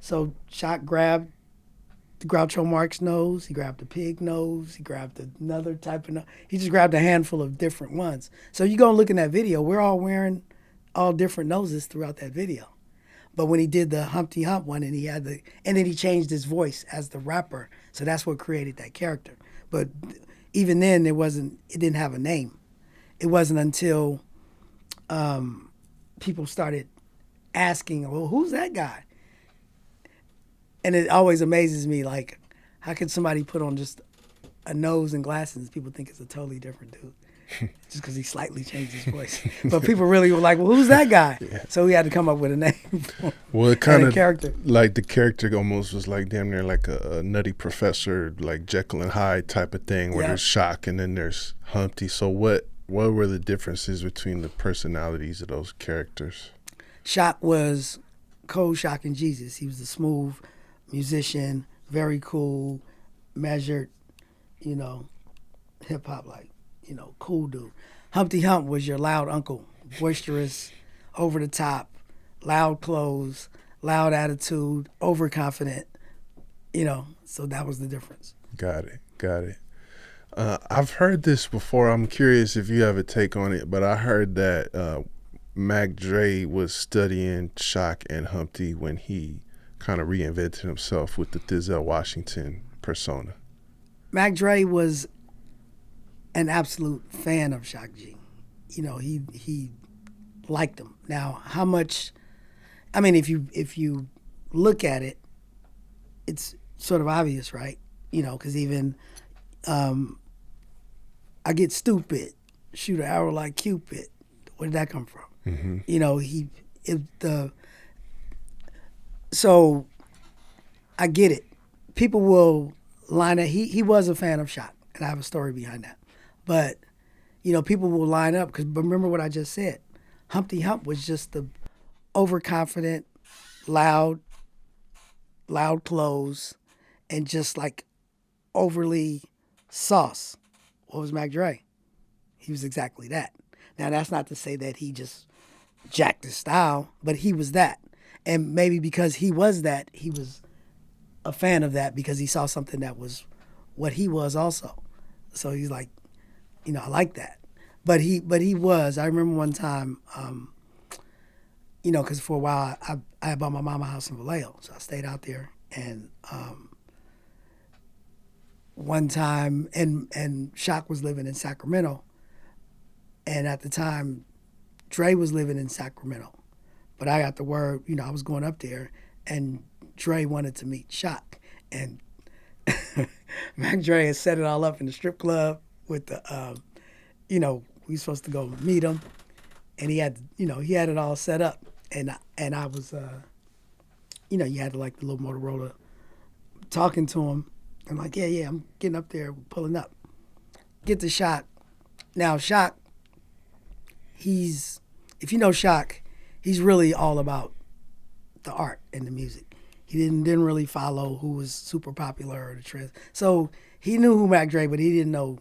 So Shock grabbed the Groucho Marx nose, he grabbed the pig nose, he grabbed another type of nose. He just grabbed a handful of different ones. So you go and look in that video, we're all wearing all different noses throughout that video. But when he did the Humpty Hump one, and then he changed his voice as the rapper, so that's what created that character. But even then, it didn't have a name. It wasn't until people started asking, well, who's that guy? And it always amazes me, like, how can somebody put on just a nose and glasses? People think it's a totally different dude, just because he slightly changed his voice. But people really were like, well, who's that guy? Yeah. So we had to come up with a name for him. Well, it kind of, character. Like the character almost was like damn near like a nutty professor, like Jekyll and Hyde type of thing, where there's Shock and then there's Humpty. So what were the differences between the personalities of those characters? Shock was cold Shock and Jesus. He was the smooth musician, very cool, measured, hip hop, like, cool dude. Humpty Hump was your loud uncle, boisterous, over the top, loud clothes, loud attitude, overconfident. So that was the difference. Got it. I've heard this before. I'm curious if you have a take on it, but I heard that Mac Dre was studying Shock and Humpty when he kind of reinvented himself with the Denzel Washington persona. Mac Dre was an absolute fan of Shock G. He liked him. Now, how much? I mean, if you look at it, it's sort of obvious, right? Because even I get stupid, shoot an arrow like Cupid. Where did that come from? Mm-hmm. So I get it. People will line up. He was a fan of Shock, and I have a story behind that. But people will line up because remember what I just said. Humpty Hump was just the overconfident, loud clothes, and just like overly sauce. What was Mac Dre? He was exactly that. Now that's not to say that he just jacked his style, but he was that. And maybe because he was that, he was a fan of that because he saw something that was what he was also. So he's like, I like that. But he was. I remember one time, because for a while I had bought my mama a house in Vallejo, so I stayed out there. And one time, and Shock was living in Sacramento, and at the time, Dre was living in Sacramento. But I got the word, I was going up there, and Dre wanted to meet Shock, and Mac Dre had set it all up in the strip club with the, we were supposed to go meet him, and he had it all set up, and I was, you had like the little Motorola talking to him. I'm like, yeah, I'm getting up there, pulling up. Get to Shock. Now Shock, if you know Shock, he's really all about the art and the music. He didn't really follow who was super popular or the trend. So he knew who Mac Dre, but he didn't know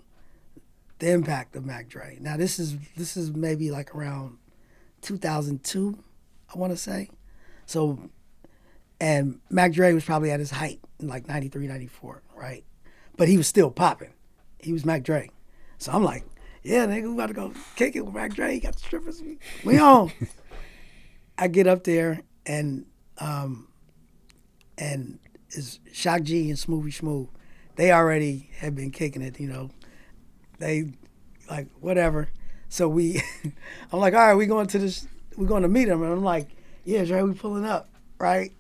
the impact of Mac Dre. Now this is maybe like around 2002, I want to say. So, and Mac Dre was probably at his height in like 93, 94, right? But he was still popping. He was Mac Dre. So I'm like, yeah, nigga, we about to go kick it with Mac Dre. He got the strippers. We on. I get up there and it's Shock G and Smoothie Smooth. They already had been kicking it, They like whatever. So I'm like, all right, we're going to meet him. And I'm like, yeah, Dre, we pulling up, right?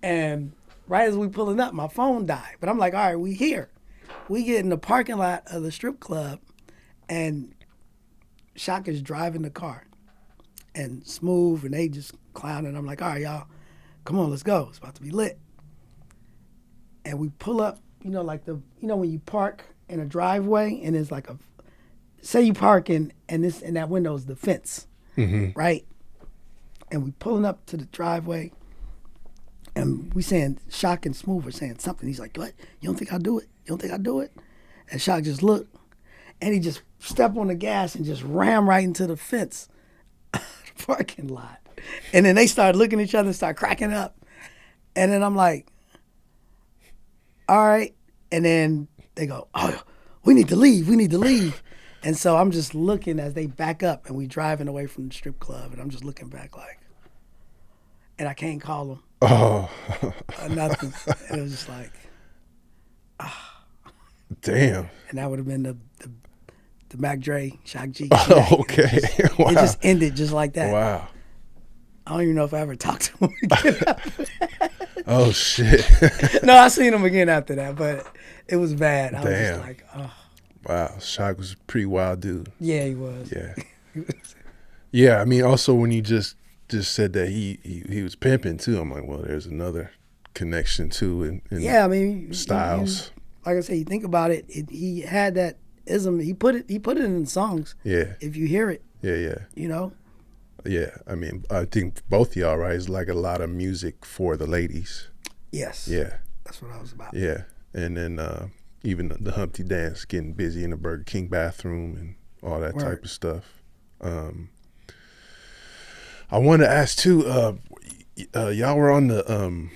And right as we pulling up, my phone died. But I'm like, all right, we here. We get in the parking lot of the strip club, and Shock is driving the car, and Smooth, and they just clowning. I'm like, all right, y'all, come on, let's go. It's about to be lit. And we pull up, like when you park in a driveway, and it's like say you park and that window is the fence, mm-hmm. right? And we pulling up to the driveway, and we saying, Shock and Smooth are saying something. He's like, what? You don't think I'll do it? You don't think I'll do it? And Shock just looked, and he just stepped on the gas and just ran right into the fence, the parking lot. And then they started looking at each other and started cracking up. And then I'm like, all right. And then they go, oh, we need to leave. And so I'm just looking as they back up, and we driving away from the strip club, and I'm just looking back like, and I can't call them. Oh. Nothing. It was just like, damn. And that would have been the Mac Dre, Shock G. Oh, okay. Wow. It just ended just like that. Wow. I don't even know if I ever talked to him again. Oh, shit. No, I seen him again after that, but it was bad. I was just like, oh. Wow, Shock was a pretty wild dude. Yeah, he was. Yeah. Yeah, I mean, also when you just said that he was pimping too, I'm like, well, there's another connection too in yeah, I mean, styles. Like I say, you think about it, he had that ism. He put it in songs. Yeah. If you hear it. Yeah. Yeah, I mean, I think both of y'all, right? It's like a lot of music for the ladies. Yes. Yeah. That's what I was about. Yeah, and then even the Humpty Dance, getting busy in the Burger King bathroom and all that type of stuff. I wanted to ask too, y'all were on the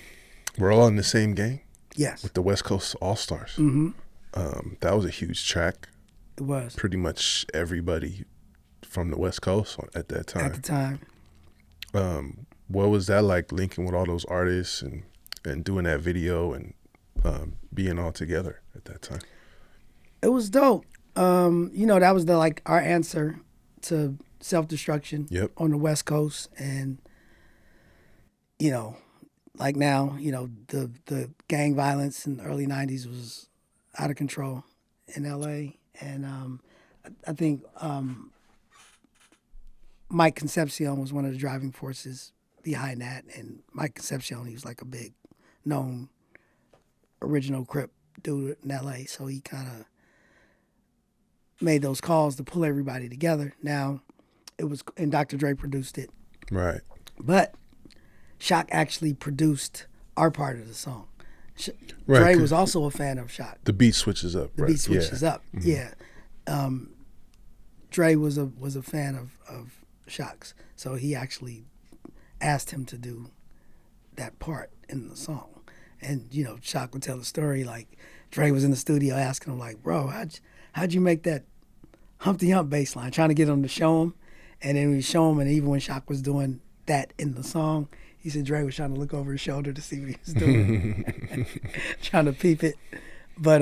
we're all in the same gang? Yes. With the West Coast All-Stars. That was a huge track. It was. Pretty much everybody from the West Coast at that time. At the time. What was that like, linking with all those artists and doing that video and being all together at that time? It was dope. That was our answer to self-destruction on the West Coast. And, like now, the gang violence in the early 90s was out of control in L.A. And I think Mike Concepcion was one of the driving forces behind that. And Mike Concepcion, he was like a big known original Crip dude in L.A. So he kind of made those calls to pull everybody together. Now, and Dr. Dre produced it. Right. But Shock actually produced our part of the song. Right, Dre was also a fan of Shock. The beat switches up. The beat switches up. Mm-hmm. Yeah. Dre was a fan of Shock's, so he actually asked him to do that part in the song. And Shock would tell the story like Dre was in the studio asking him like, "Bro, how'd you make that Humpty Hump bass line?" Trying to get him to show him, and then we show him, and even when Shock was doing that in the song, he said Dre was trying to look over his shoulder to see what he was doing, trying to peep it. But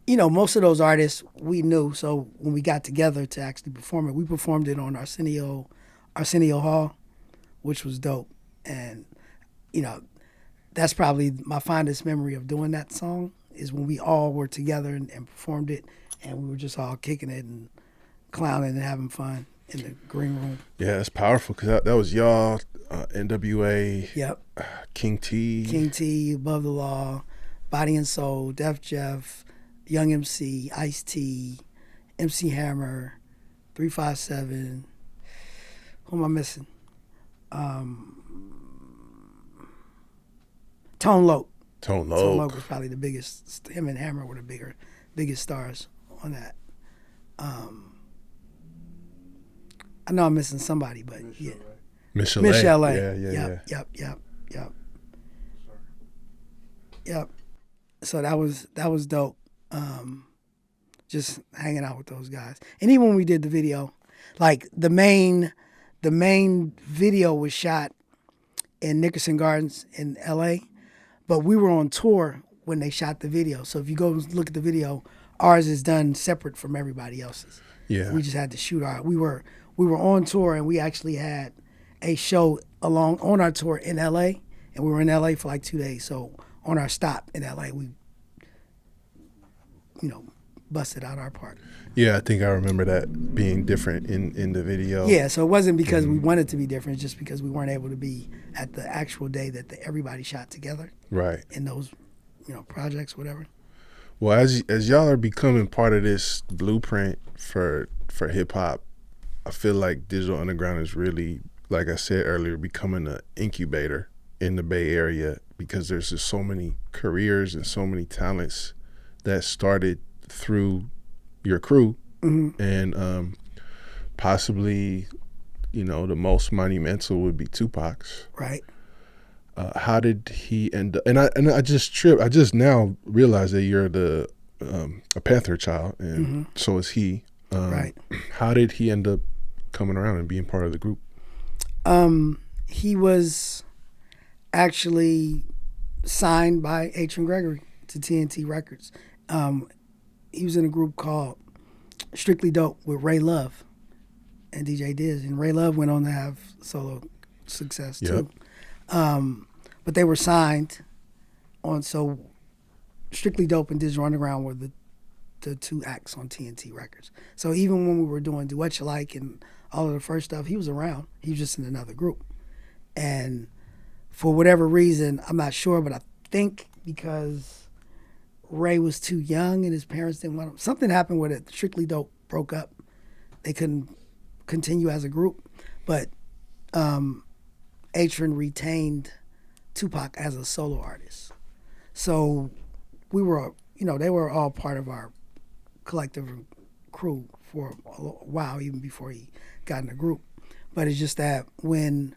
most of those artists we knew. So when we got together to actually perform it, we performed it on Arsenio Hall, which was dope. And that's probably my fondest memory of doing that song is when we all were together and performed it, and we were just all kicking it and clowning and having fun in the green room. Yeah, it's powerful because that was y'all, NWA, yep, King T, Above the Law, Body and Soul, Def Jeff, Young MC, Ice-T, MC Hammer, 357. Who am I missing? Tone Loc. Tone Loc was probably the biggest. Him and Hammer were the biggest stars on that. I know I'm missing somebody, but yeah. Miss LA. Yeah. Yep. So that was dope. Just hanging out with those guys. And even when we did the video, like the main video was shot in Nickerson Gardens in LA, but we were on tour when they shot the video. So if you go look at the video, ours is done separate from everybody else's. Yeah. We just had to shoot we were on tour, and we actually had a show on our tour in LA, and we were in LA for like 2 days. So on our stop in LA, we busted out our part. Yeah, I think I remember that being different in the video. Yeah, so it wasn't because we wanted to be different, it's just because we weren't able to be at the actual day that everybody shot together. Right. In those, projects, whatever. Well, as y'all are becoming part of this blueprint for hip hop, I feel like Digital Underground is really, like I said earlier, becoming an incubator in the Bay Area because there's just so many careers and so many talents that started through your crew. Mm-hmm. And possibly, the most monumental would be Tupac's. Right. How did he end up? And I just tripped. I just now realized that you're a Panther child, and so is he. Right. How did he end up coming around and being part of the group? He was actually signed by H. and Gregory to TNT Records. He was in a group called Strictly Dope with Ray Love and DJ Diz, and Ray Love went on to have solo success too. But they were signed on, so Strictly Dope and Digital Underground were the two acts on TNT Records. So even when we were doing Doowutchyalike and all of the first stuff, he was around. He was just in another group. And for whatever reason, I'm not sure, but I think because Ray was too young and his parents didn't want him, something happened with it. Strictly Dope broke up. They couldn't continue as a group. But Atron retained Tupac as a solo artist. So we were, they were all part of our collective crew for a while, even before he got in the group. But it's just that when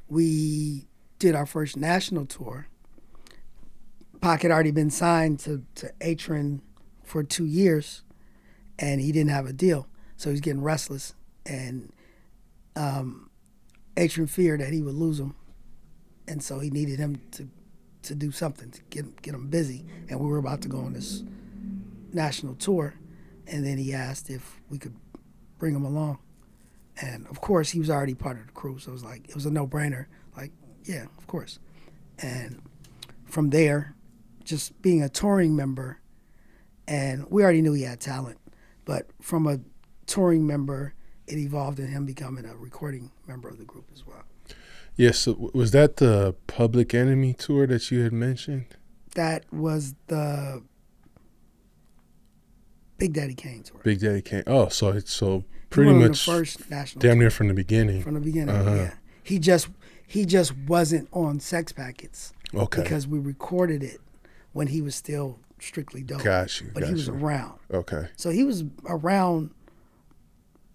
we did our first national tour, Pac had already been signed to Atron for 2 years, and he didn't have a deal. So he's getting restless, and Atron feared that he would lose him, and so he needed him to do something to get him busy. And we were about to go on this national tour, and then he asked if we could bring him along. And of course, he was already part of the crew, so it was a no-brainer. Like, yeah, of course. And from there, just being a touring member, and we already knew he had talent, but from a touring member, it evolved in him becoming a recording member of the group as well. Yes, so was that the Public Enemy tour that you had mentioned? That was the Big Daddy Kane tour. Big Daddy Kane. Oh, so pretty much the first national damn tour. near from the beginning. From the beginning, Uh-huh. yeah. He just wasn't on Sex Packets. Okay. Because we recorded it when he was still Strictly Dope. Got you. But he was around. Okay. So he was around,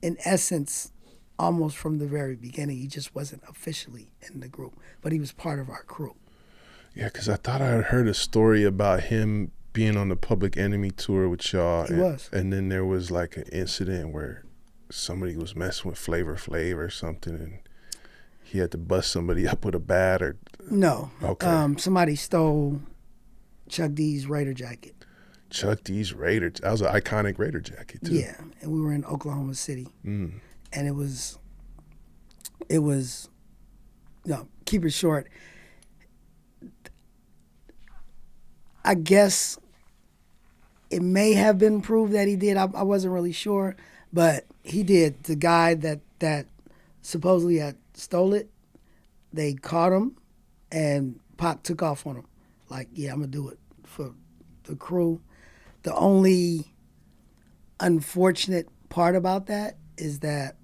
in essence, almost from the very beginning. He just wasn't officially in the group, but he was part of our crew. Yeah, because I thought I had heard a story about him being on the Public Enemy tour with y'all. He was. And then there was like an incident where somebody was messing with Flavor Flav or something, and he had to bust somebody up with a bat or... No. Okay. Somebody stole Chuck D's Raider jacket. Chuck D's Raider. That was an iconic Raider jacket, too. Yeah, and we were in Oklahoma City. Mm. And it was, keep it short. I guess it may have been proved that he did. I wasn't really sure, but he did. The guy that supposedly had stole it, they caught him, and Pac took off on him. Like, yeah, I'm going to do it for the crew. The only unfortunate part about that is that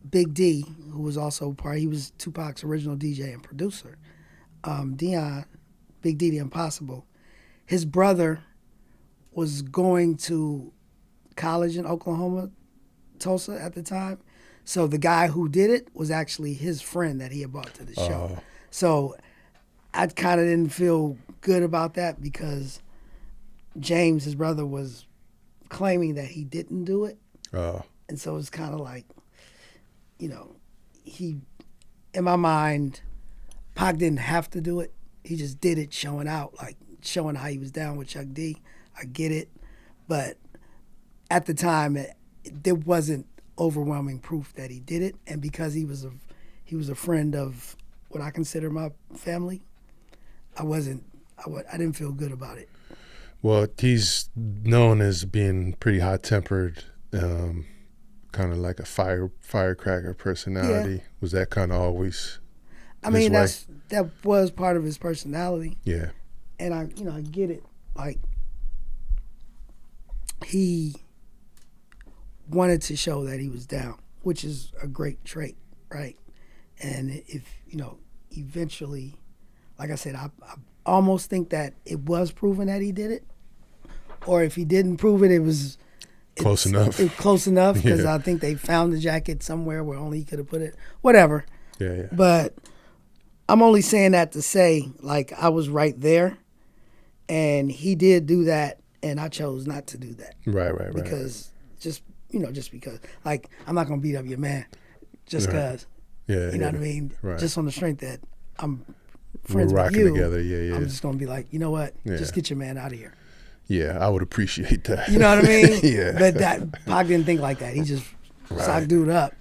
Big D, who was also he was Tupac's original DJ and producer, Dion, Big D the Impossible, his brother was going to college in Oklahoma, Tulsa at the time. So the guy who did it was actually his friend that he had brought to the show. So I kind of didn't feel good about that because James, his brother, was claiming that he didn't do it. And so it's kind of like, he, in my mind, Pac didn't have to do it. He just did it showing out, like showing how he was down with Chuck D. I get it. But at the time, there wasn't overwhelming proof that he did it. And because he was a friend of what I consider my family, I didn't feel good about it. Well, he's known as being pretty hot-tempered, kind of like a firecracker personality. Yeah. Was that kind of always? I mean, that was part of his personality. Yeah. And I get it. Like, he wanted to show that he was down, which is a great trait, right? And if eventually, like I said, I almost think that it was proven that he did it, or if he didn't prove it, it was close enough. Close enough, because Yeah. I think they found the jacket somewhere where only he could have put it. Whatever. Yeah. But I'm only saying that to say, like, I was right there, and he did do that, and I chose not to do that. Right. Because just because, like, I'm not gonna beat up your man just because. Yeah. You know what I mean? Right. Just on the strength that I'm friends We're with rocking you. together. Yeah. I'm just gonna be like, you know what? Yeah. Just get your man out of here. Yeah, I would appreciate that. You know what I mean? Yeah. But Pac didn't think like that. He just socked dude up,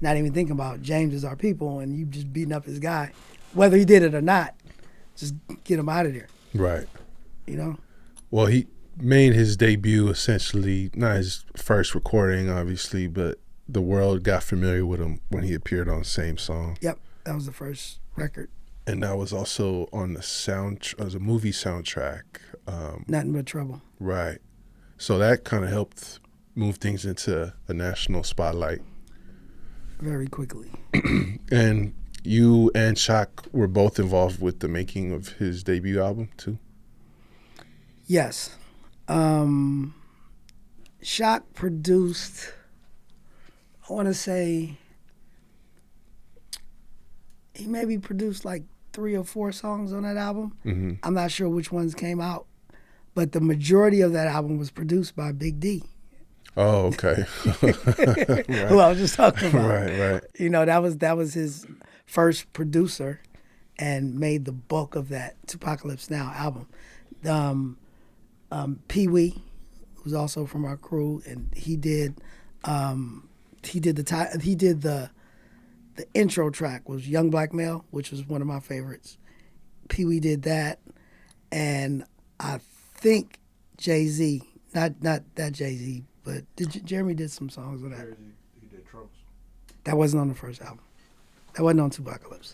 not even thinking about James is our people, and you just beating up his guy, whether he did it or not. Just get him out of there. Right. You know. Well, he made his debut essentially, not his first recording, obviously, but the world got familiar with him when he appeared on Same Song. Yep, that was the first record. And that was also on the as a movie soundtrack. Nothing But Trouble. Right. So that kind of helped move things into a national spotlight. Very quickly. And you and Shock were both involved with the making of his debut album too? Yes. Shock produced, I want to say, he maybe produced like 3 or 4 songs on that album. Mm-hmm. I'm not sure which ones came out, but the majority of that album was produced by Big D. Oh, okay. Right. Who I was just talking about. Right. You know, that was his first producer and made the bulk of that Tupacalypse Now album. Pee Wee was also from our crew, and he did the intro track was Young Black Male, which was one of my favorites. Pee Wee did that, and I think Jay-Z, not that Jay-Z, but Jeremy did some songs with that. He did Trunks. That wasn't on the first album. That wasn't on Tupacalypse.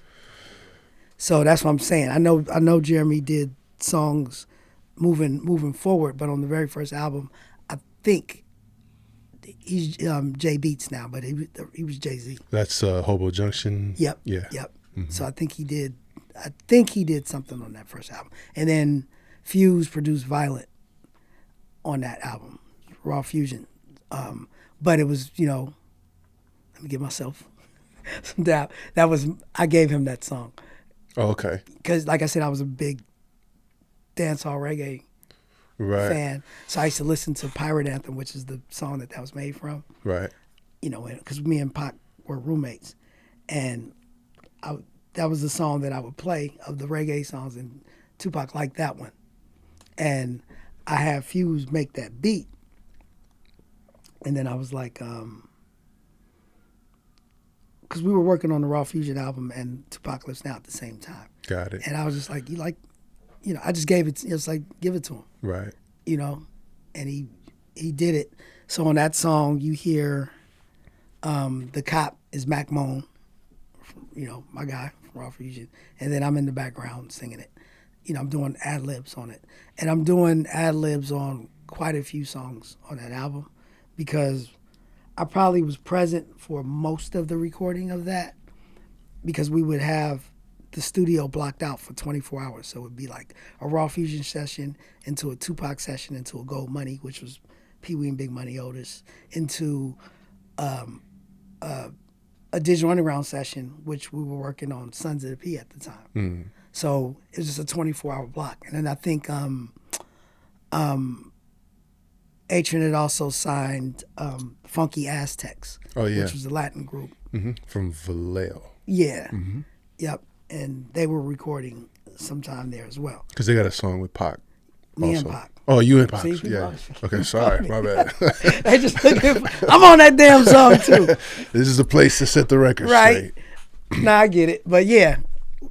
So that's what I'm saying. I know Jeremy did songs moving forward, but on the very first album, I think he's Jay Beats now, but he was Jay-Z. That's Hobo Junction. Yep. Yeah. Yep. Mm-hmm. So I think he did something on that first album. And then Fuze produced Violent on that album, Raw Fusion. But it was, let me give myself some doubt. I gave him that song. Oh, okay. Because, like I said, I was a big dancehall reggae fan. So I used to listen to Pirate Anthem, which is the song that was made from. Right. Because me and Pac were roommates. And that was the song that I would play of the reggae songs, and Tupac liked that one. And I had Fuze make that beat. And then I was like, because we were working on the Raw Fusion album and Tupacalypse Now at the same time. Got it. And I was just like, I just gave it, it's like, give it to him. Right. And he did it. So on that song, you hear the cop is Mac Moan, my guy from Raw Fusion. And then I'm in the background singing it. I'm doing ad-libs on it. And I'm doing ad-libs on quite a few songs on that album because I probably was present for most of the recording of that because we would have the studio blocked out for 24 hours. So it would be like a Raw Fusion session into a Tupac session into a Gold Money, which was Pee Wee and Big Money Otis, into a Digital Underground session, which we were working on Sons of the P at the time. Mm. So it was just a 24-hour block. And then I think Atron had also signed Funky Aztecs, which was a Latin group. Mm-hmm. From Vallejo. Yeah. Mm-hmm. Yep. And they were recording sometime there as well. Because they got a song with Pac. Me also. and Pac. Oh, you and Pac. See, Yeah. Okay, sorry. My bad. They just I'm on that damn song too. This is the place to set the record right. straight. Nah, I get it. But yeah,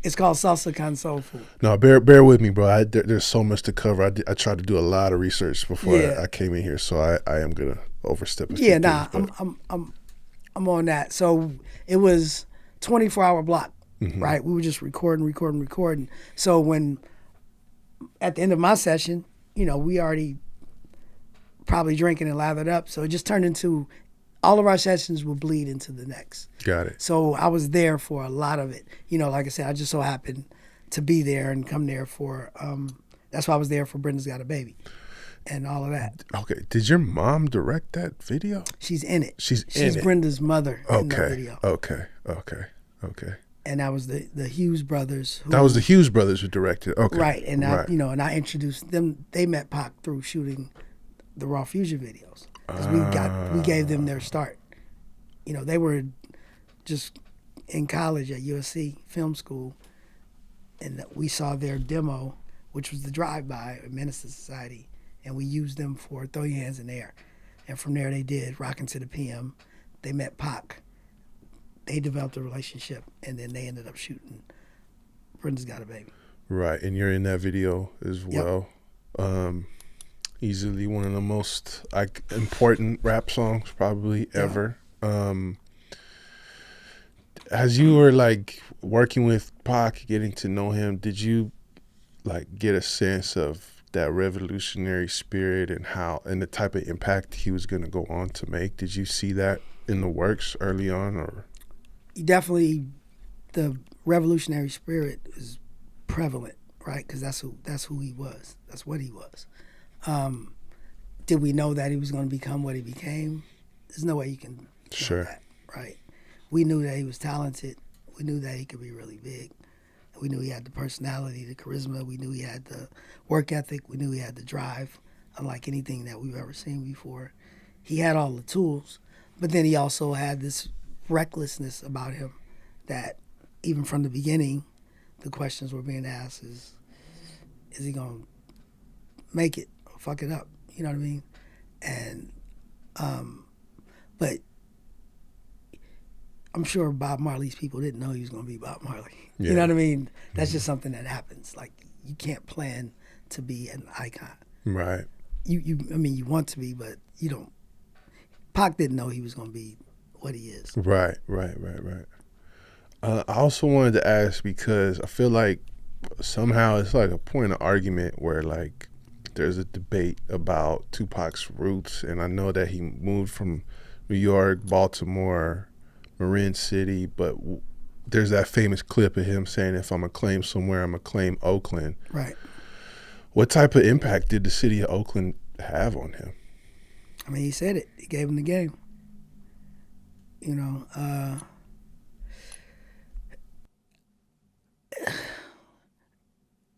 it's called Salsa Con Soul Food. No, bear with me, bro. There's so much to cover. I tried to do a lot of research before I came in here, so I am gonna overstep. Yeah, nah, I'm on that. So it was 24-hour block, right? We were just recording. So when at the end of my session, we already probably drinking and lathered up. So it just turned into all of our sessions will bleed into the next. Got it. So I was there for a lot of it. Like I said, I just so happened to be there and come there for, that's why I was there for Brenda's Got a Baby and all of that. Okay. Did your mom direct that video? She's in it. She's Brenda's mother in the video. Okay. And that was the Hughes brothers. That was the Hughes brothers who directed. Okay. Right. And I introduced them. They met Pac through shooting the Raw Fusion videos. Because we gave them their start. They were just in college at USC Film School, and we saw their demo, which was the drive-by at Menace to Society, and we used them for Throw Your Hands in the Air. And from there they did Rockin' to the PM. They met Pac. They developed a relationship, and then they ended up shooting Brenda's Got a Baby. Right, and you're in that video as well. Yep. Easily one of the most important rap songs probably ever. As you were working with Pac, getting to know him, did you get a sense of that revolutionary spirit and the type of impact he was going to go on to make? Did you see that in the works early on, or? Definitely, the revolutionary spirit is prevalent, right? Because that's who he was. That's what he was. Did we know that he was going to become what he became? There's no way you can know that, right? We knew that he was talented. We knew that he could be really big. We knew he had the personality, the charisma. We knew he had the work ethic. We knew he had the drive, unlike anything that we've ever seen before. He had all the tools, but then he also had this recklessness about him that even from the beginning, the questions were being asked is he going to make it or fuck it up? You know what I mean? And, but I'm sure Bob Marley's people didn't know he was going to be Bob Marley. Yeah. You know what I mean? That's just something that happens. Like, you can't plan to be an icon. Right. I mean, you want to be, but you don't. Pac didn't know he was going to be what he is. Right. I also wanted to ask, because I feel like somehow it's like a point of argument where, like, there's a debate about Tupac's roots, and I know that he moved from New York, Baltimore, Marin City, but there's that famous clip of him saying, if I'm going to claim somewhere, I'm going to claim Oakland. Right. What type of impact did the city of Oakland have on him? I mean, he said it. He gave him the game. You know,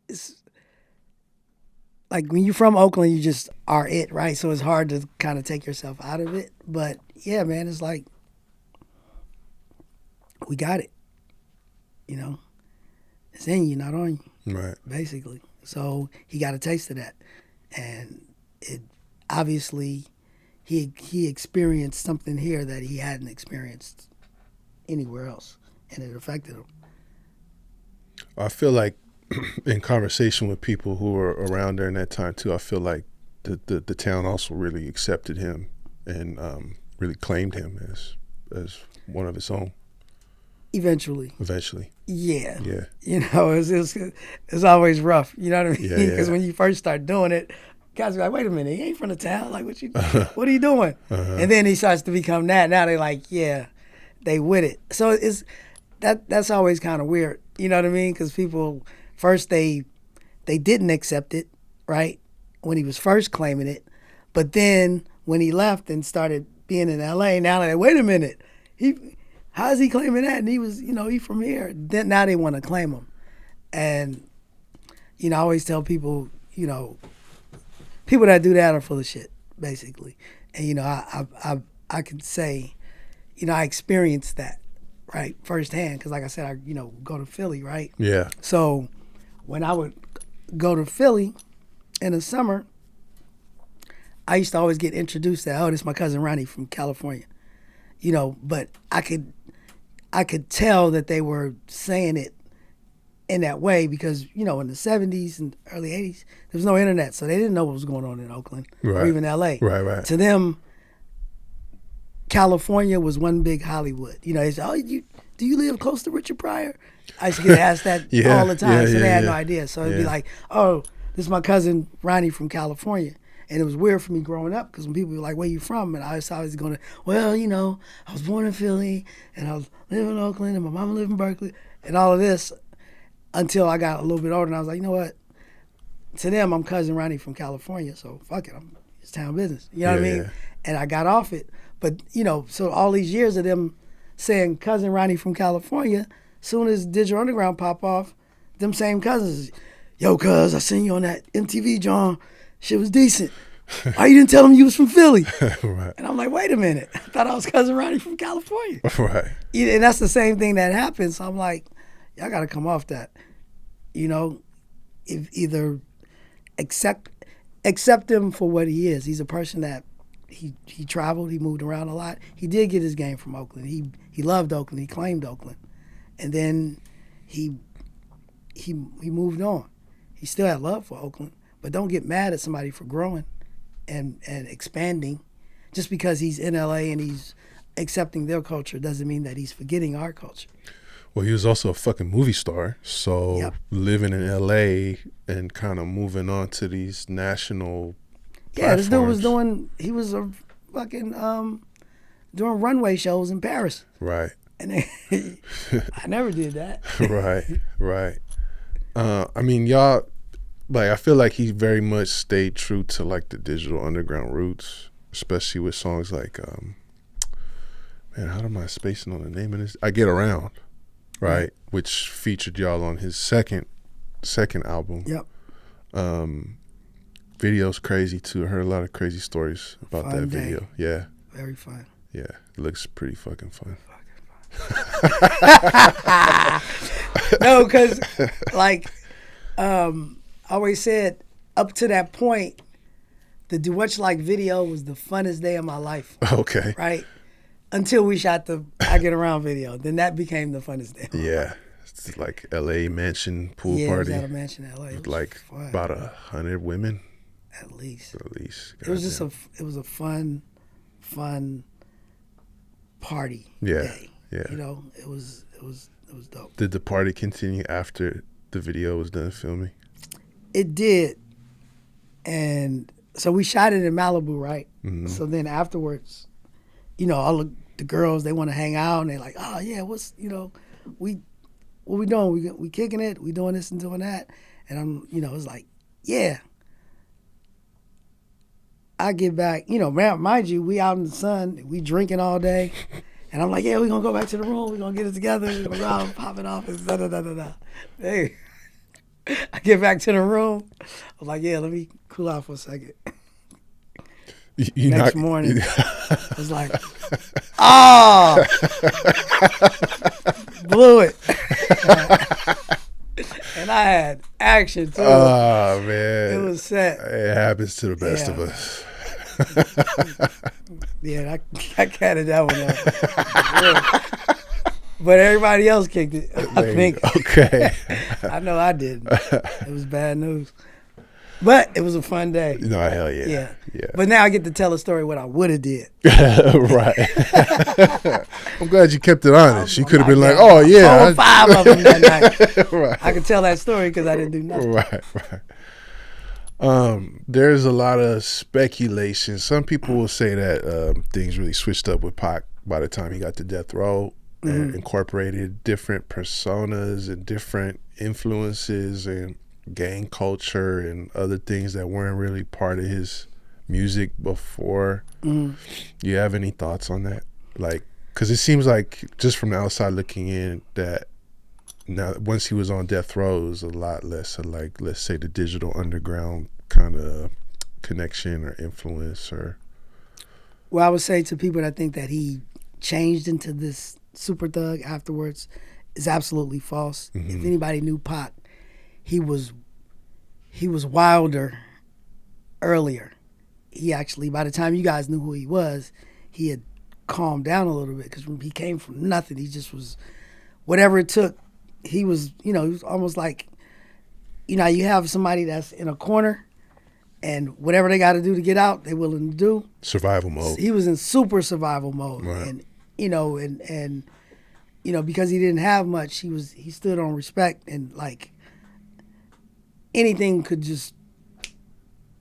it's like when you're from Oakland, you just are it, right? So it's hard to kind of take yourself out of it. But yeah, man, it's like, we got it. You know, it's in you, not on you. Right. Basically. So he got a taste of that. And it obviously, he experienced something here that he hadn't experienced anywhere else. And it affected him. I feel like in conversation with people who were around during that time too, I feel like the town also really accepted him and really claimed him as one of its own. Eventually. Yeah. Yeah. You know, it's always rough. You know what I mean? Because when you first start doing it, guys are like, wait a minute, he ain't from the town. Like, what are you doing? And then he starts to become that. Now they're like, yeah, they with it. So that's always kind of weird. You know what I mean? Because people, first they didn't accept it, right? When he was first claiming it. But then when he left and started being in L.A., now they're like, wait a minute, how's he claiming that? And he was, he from here. Then now they want to claim him. And, I always tell people, people that do that are full of shit, basically. And, I can say, I experienced that, right, firsthand. Because like I said, I, go to Philly, right? Yeah. So when I would go to Philly in the summer, I used to always get introduced to, this is my cousin Ronnie from California. But I could tell that they were saying it in that way because, in the 70s and early 80s, there was no internet, so they didn't know what was going on in Oakland or even L.A. Right. To them, California was one big Hollywood. They said, do you live close to Richard Pryor? I used to get asked that all the time, so they had no idea. So it'd be like, this is my cousin Ronnie from California. And it was weird for me growing up because when people were like, where you from? And I was always going to, I was born in Philly and I was living in Oakland and my mama lived in Berkeley and all of this until I got a little bit older. And I was like, you know what? To them, I'm cousin Ronnie from California. So fuck it. It's town business. You know what I mean? Yeah. And I got off it. But, so all these years of them saying cousin Ronnie from California, soon as Digital Underground pop off, them same cousins, yo, cuz, I seen you on that MTV, John. Shit was decent. Why you didn't tell him you was from Philly? Right. And I'm like, wait a minute. I thought I was cousin Ronnie from California. Right. And that's the same thing that happens. So I'm like, y'all got to come off that. If either accept him for what he is. He's a person that he traveled. He moved around a lot. He did get his game from Oakland. He loved Oakland. He claimed Oakland. And then he moved on. He still had love for Oakland. But don't get mad at somebody for growing and expanding. Just because he's in LA and he's accepting their culture doesn't mean that he's forgetting our culture. Well, he was also a fucking movie star. So living in LA and kind of moving on to these national platforms. This dude was a fucking doing runway shows in Paris. Right. And then, I never did that. Right. I mean, y'all, like, I feel like he very much stayed true to like the digital underground roots, especially with songs like, man, how am I spacing on the name of this? I Get Around, right? Which featured y'all on his second album. Yep. Video's crazy too. I heard a lot of crazy stories about Fun that day. video. Yeah. Very fun. Yeah. It looks pretty fucking fun. No, because like I always said, up to that point, the Doowutchyalike video was the funnest day of my life. Okay. Right? Until we shot the I Get Around video. Then that became the funnest day. Yeah. It's like LA mansion pool Yeah, party. it was at a mansion in LA. It was like fun. about 100 women. At least. God It was just damn. it was a fun party Yeah. day. Yeah. You know, it was dope. Did the party continue after the video was done filming? It did. And so we shot it in Malibu, right? Mhm. So then afterwards, you know, all the girls, they want to hang out and they're like, oh yeah, what we doing? We kicking it, we doing this and doing that. And I'm, it's like, yeah. I get back, mind you, we out in the sun, we drinking all day. And I'm like, yeah, we're going to go back to the room. We're going to get it together. We're going to go out and pop it off. And da-da-da-da-da. Hey, I get back to the room. I'm like, yeah, let me cool out for a second. Next morning, I was like, oh, blew it. And I had action, too. Oh, man. It was set. It happens to the best of us. Yeah, I catted that one up. But everybody else kicked it, I think. Okay. I know I didn't. It was bad news. But it was a fun day. No, hell yeah. Yeah. But now I get to tell a story what I would have did. Right. I'm glad you kept it honest. You could have been like, oh yeah. 5 of them that night. Right. I could tell that story because I didn't do nothing. Right. There's a lot of speculation. Some people will say that things really switched up with Pac by the time he got to death row and incorporated different personas and different influences and gang culture and other things that weren't really part of his music before. You have any thoughts on that? Like, because it seems like just from the outside looking in that now once he was on death row, it was a lot less of, like, let's say, the digital underground kind of connection or influence. Or Well, I would say to people that think that he changed into this super thug afterwards is absolutely false. If anybody knew Pac, he was wilder earlier. He actually, by the time you guys knew who he was, he had calmed down a little bit because he came from nothing. He just was, whatever it took, he was, he was almost like, you have somebody that's in a corner and whatever they got to do to get out, they're willing to do. survival mode. He was in super survival mode. Right. And, and because he didn't have much, he stood on respect and like anything could just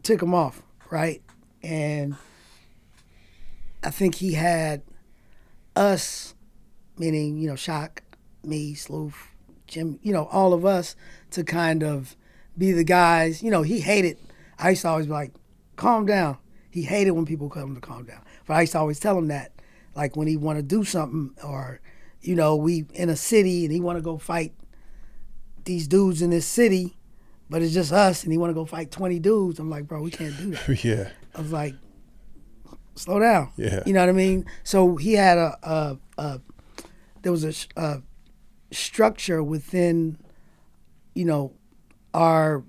tick him off, right? And I think he had us, meaning, Shock, me, Sloof, Jim, all of us to kind of be the guys. He hated, I used to always be like, calm down. He hated when people tell him to calm down. But I used to always tell him that, like when he want to do something or, we in a city and he want to go fight these dudes in this city, but it's just us and he want to go fight 20 dudes. I'm like, bro, we can't do that. Yeah. I was like, slow down. Yeah. You know what I mean? So he had there was a structure within, our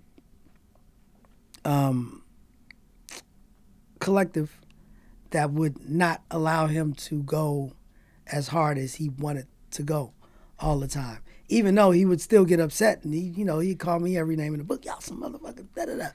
collective that would not allow him to go as hard as he wanted to go all the time. Even though he would still get upset and he'd call me every name in the book, y'all some motherfuckers, da-da-da.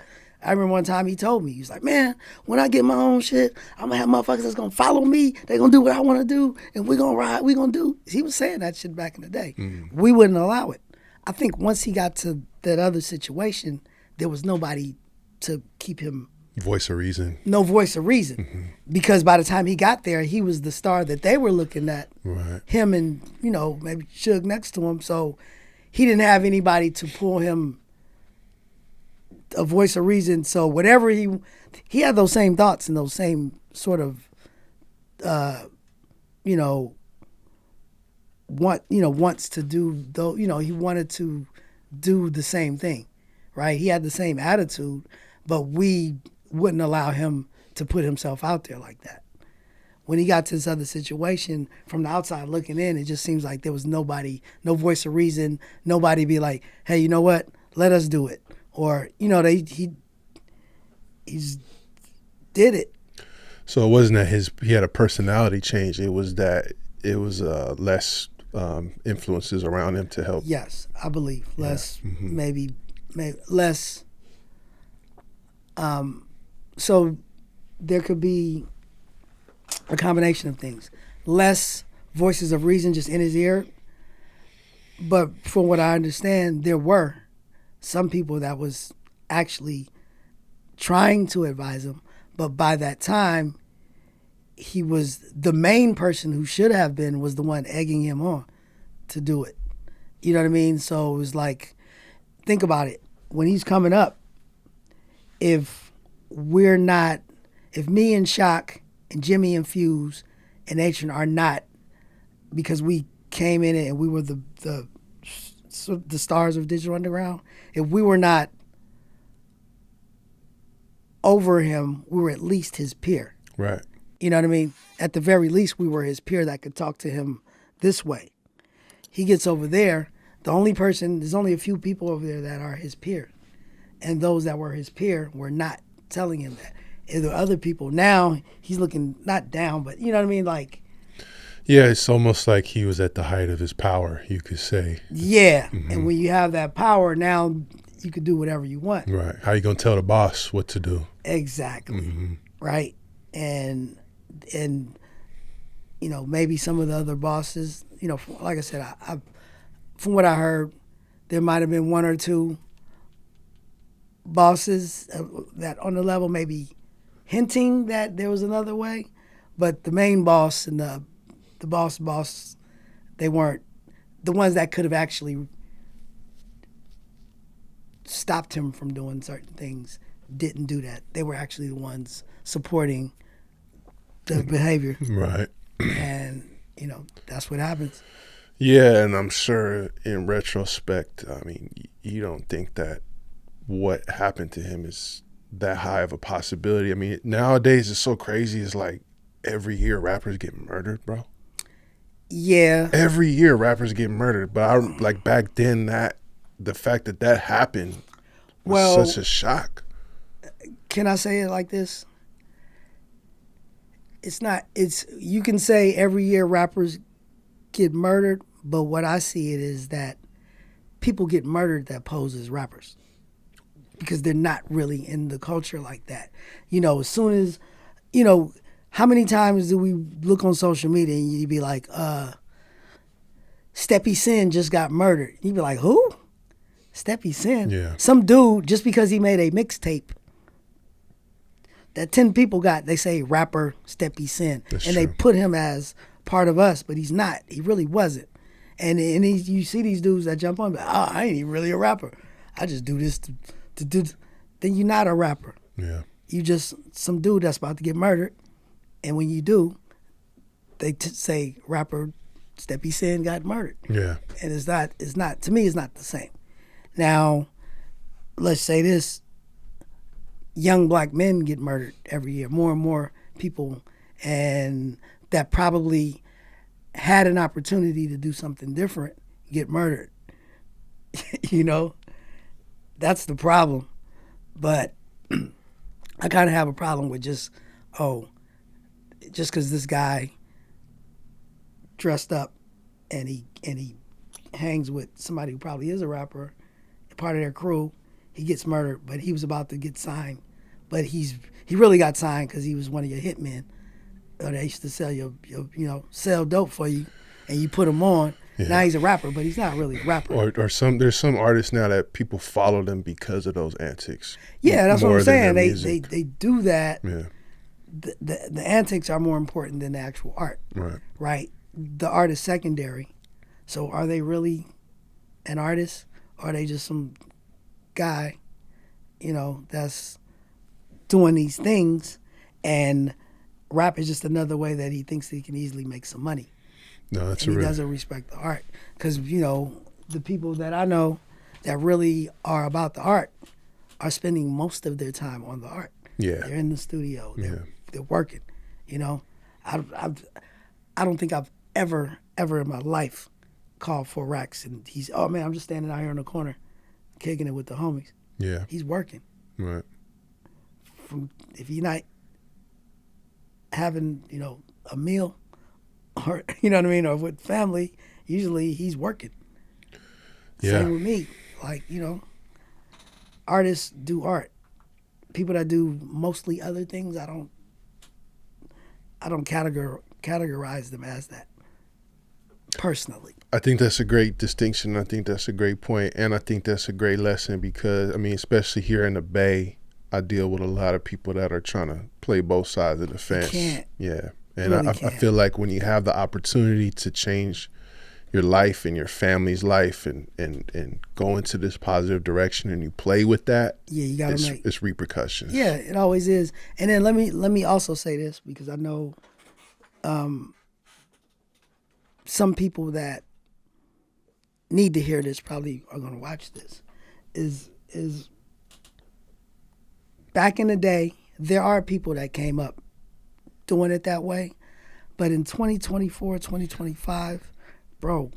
I remember one time he told me, he was like, man, when I get my own shit, I'm gonna have motherfuckers that's gonna follow me, they gonna do what I wanna do, and we gonna ride, we gonna do. He was saying that shit back in the day. We wouldn't allow it. I think once he got to that other situation, there was nobody to keep him Voice of reason. No voice of reason. Because by the time he got there, he was the star that they were looking at. Right. Him and, maybe Suge next to him. So he didn't have anybody to pull him a voice of reason. So whatever he had those same thoughts and those same sort of, wants to do, though, he wanted to do the same thing, right? He had the same attitude, but we wouldn't allow him to put himself out there like that. When he got to this other situation, from the outside looking in, it just seems like there was nobody, no voice of reason, nobody be like, hey, you know what? Let us do it. Or, he did it. So it wasn't that he had a personality change. It was that it was less influences around him to help. Yes, I believe. Less, maybe less. So there could be a combination of things. Less voices of reason just in his ear. But from what I understand, there were some people that was actually trying to advise him. But by that time, he was the main person who should have been was the one egging him on to do it. You know what I mean? So it was like, think about it. When he's coming up, if me and Shock and Jimmy and Fuze and Atron are not, because we came in it and we were the stars of Digital Underground, if we were not over him, we were at least his peer. Right. You know what I mean? At the very least, we were his peer that could talk to him this way. He gets over there, there's only a few people over there that are his peer. And those that were his peer were not telling him that. And there are other people. Now, he's looking not down, but you know what I mean? Like, yeah, it's almost like he was at the height of his power, you could say. Yeah. And when you have that power, now you can do whatever you want. Right. How you going to tell the boss what to do? Exactly. Right. And maybe some of the other bosses, like I said, I from what I heard, there might have been one or two bosses that on the level maybe hinting that there was another way, but the main boss and the boss, they weren't the ones that could have actually stopped him from doing certain things. Didn't do that. They were actually the ones supporting the behavior. Right. And, that's what happens. Yeah, and I'm sure in retrospect, I mean, you don't think that what happened to him is that high of a possibility. I mean, nowadays it's so crazy. It's like every year rappers get murdered, bro. Yeah. Every year rappers get murdered. But like back then, the fact that happened was such a shock. Can I say it like this? You can say every year rappers get murdered, but what I see it is that people get murdered that pose as rappers because they're not really in the culture like that. As soon as, how many times do we look on social media and you'd be like, Steppy Sin just got murdered. You'd be like, who? Steppy Sin? Yeah. Some dude, just because he made a mixtape, that 10 people they say rapper Steppy Sin. That's and true. They put him as part of us, but he's not. He really wasn't. And you see these dudes that jump on, I ain't even really a rapper. I just do this to do. Then you're not a rapper. Yeah. You just some dude that's about to get murdered. And when you do, they say rapper Steppy Sin got murdered. Yeah. And it's not, to me, it's not the same. Now, let's say this. Young black men get murdered every year, more and more people, and that probably had an opportunity to do something different, get murdered. That's the problem. But I kind of have a problem with just because this guy dressed up and he hangs with somebody who probably is a rapper, part of their crew, he gets murdered, but he was about to get signed. But he really got signed because he was one of your hitmen. They used to sell sell dope for you, and you put him on. Yeah. Now he's a rapper, but he's not really a rapper. Or there's some artists now that people follow them because of those antics. Yeah, that's what I'm saying. They do that. Yeah. The antics are more important than the actual art. Right. Right. The art is secondary. So are they really an artist, or are they just some guy, that's doing these things, and rap is just another way that he thinks he can easily make some money. No, that's and he doesn't respect the art, because the people that I know that really are about the art are spending most of their time on the art. Yeah, they're in the studio. They're working. I don't think I've ever in my life called for racks and I'm just standing out here in the corner kicking it with the homies. Yeah, he's working. Right. If you're not having a meal, or or with family, usually he's working. Yeah. Same with me. Artists do art. People that do mostly other things, I don't categorize them as that, personally. I think that's a great distinction. I think that's a great point, and I think that's a great lesson because, especially here in the Bay, I deal with a lot of people that are trying to play both sides of the fence. Yeah. And I feel like when you have the opportunity to change your life and your family's life and go into this positive direction and you play with that, you gotta it's repercussions. Yeah, it always is. And then let me also say this, because I know some people that need to hear this probably are gonna watch this. Is back in the day, there are people that came up doing it that way. But in 2024, 2025, bro,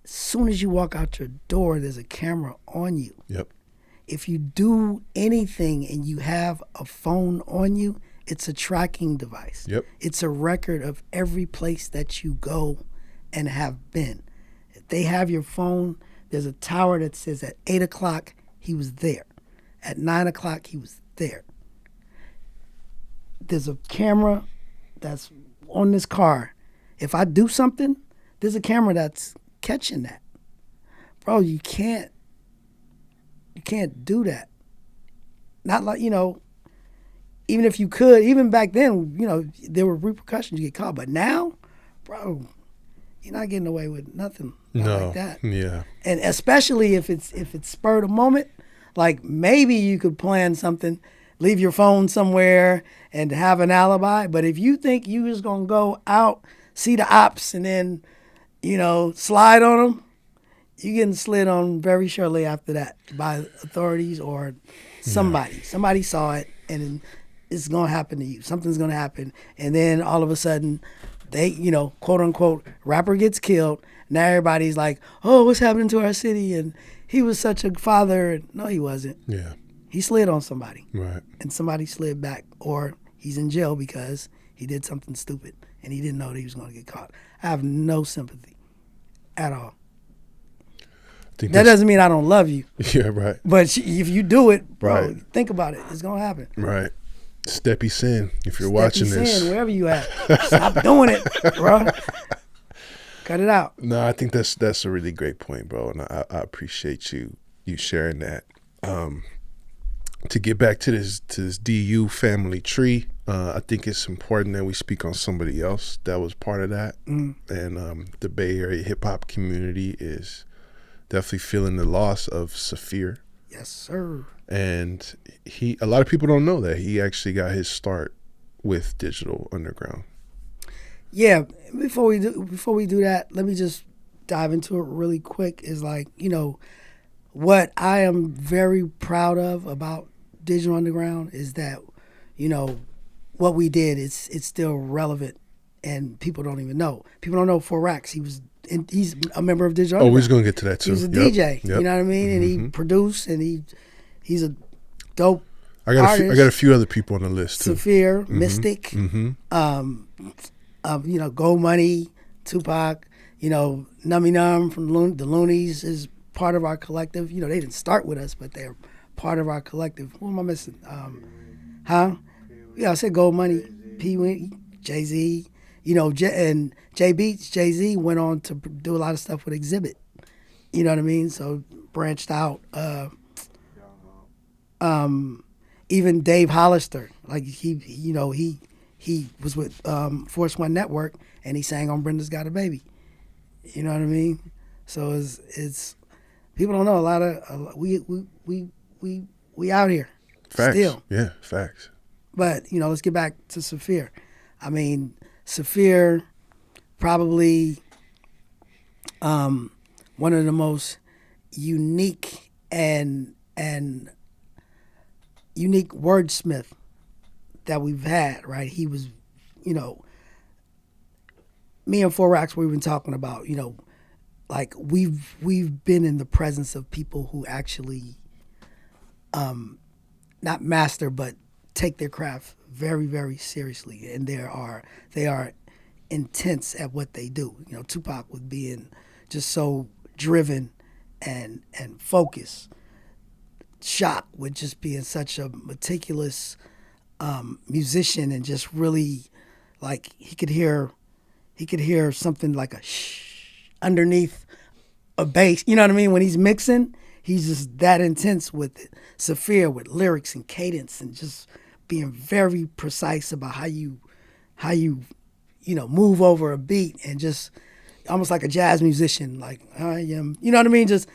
as soon as you walk out your door, there's a camera on you. Yep. If you do anything and you have a phone on you, it's a tracking device. Yep. It's a record of every place that you go and have been. If they have your phone, there's a tower that says at 8 o'clock, he was there. At 9 o'clock, he was there. There's a camera that's on this car. If I do something, there's a camera that's catching that. Bro, you can't do that. Not like, even if you could, even back then, there were repercussions, you get caught. But now, bro, you're not getting away with nothing like that. Yeah. And especially if it's spurred a moment, like maybe you could plan something, leave your phone somewhere and have an alibi. But if you think you just gonna go out, see the ops, and then, slide on them, you're getting slid on very shortly after that by authorities or somebody. Somebody saw it, and it's gonna happen to you. Something's gonna happen, and then all of a sudden, they, quote unquote, rapper gets killed. Now everybody's like, oh, what's happening to our city? And he was such a father. No, he wasn't. Yeah. He slid on somebody. Right. And somebody slid back, or he's in jail because he did something stupid and he didn't know that he was going to get caught. I have no sympathy at all. That doesn't mean I don't love you. Yeah, right. But if you do it, bro, right. Think about it. It's going to happen. Right. Steppy sin, if you're watching this. Sin, wherever you at. Stop doing it, bro. Cut it out. No, I think that's a really great point, bro, and I appreciate you sharing that. To get back to this DU family tree, I think it's important that we speak on somebody else that was part of that. And the Bay Area hip hop community is definitely feeling the loss of Saafir. Yes, sir. And a lot of people don't know that he actually got his start with Digital Underground. Yeah, before we do that, let me just dive into it really quick. Is like, what I am very proud of about Digital Underground is that, what we did it's still relevant, and people don't even know. People don't know 4 Racks. He's a member of Digital Underground. Oh, we're gonna get to that too. He was a DJ. You know what I mean? And he produced, and he's a dope artist. I got a few other people on the list too. Saafir, Mystic, Gold Money, Tupac, Nummy Numb from the Loonies is part of our collective. They didn't start with us, but they're part of our collective. Who am I missing? Yeah, I said Gold Money, Pee-wee, Jay-Z, And Jay Beats, Jay-Z went on to do a lot of stuff with Exhibit. You know what I mean? So branched out. Even Dave Hollister, like he was with Force One Network and he sang on Brenda's Got a Baby. You know what I mean? So it's people don't know we out here. Facts. Still. Yeah, facts. But, let's get back to Saafir. I mean, Saafir probably one of the most unique and unique wordsmith that we've had, right? He was, me and Four Rocks, we've been talking about, like we've been in the presence of people who actually not master but take their craft very, very seriously, and they are intense at what they do. Tupac was being just so driven and focused. Shock with just being such a meticulous musician and just really like he could hear something like a shh underneath a bass. You know what I mean? When he's mixing, he's just that intense with it. Saafir with lyrics and cadence and just being very precise about how you move over a beat and just almost like a jazz musician. Like I am, you know what I mean? Just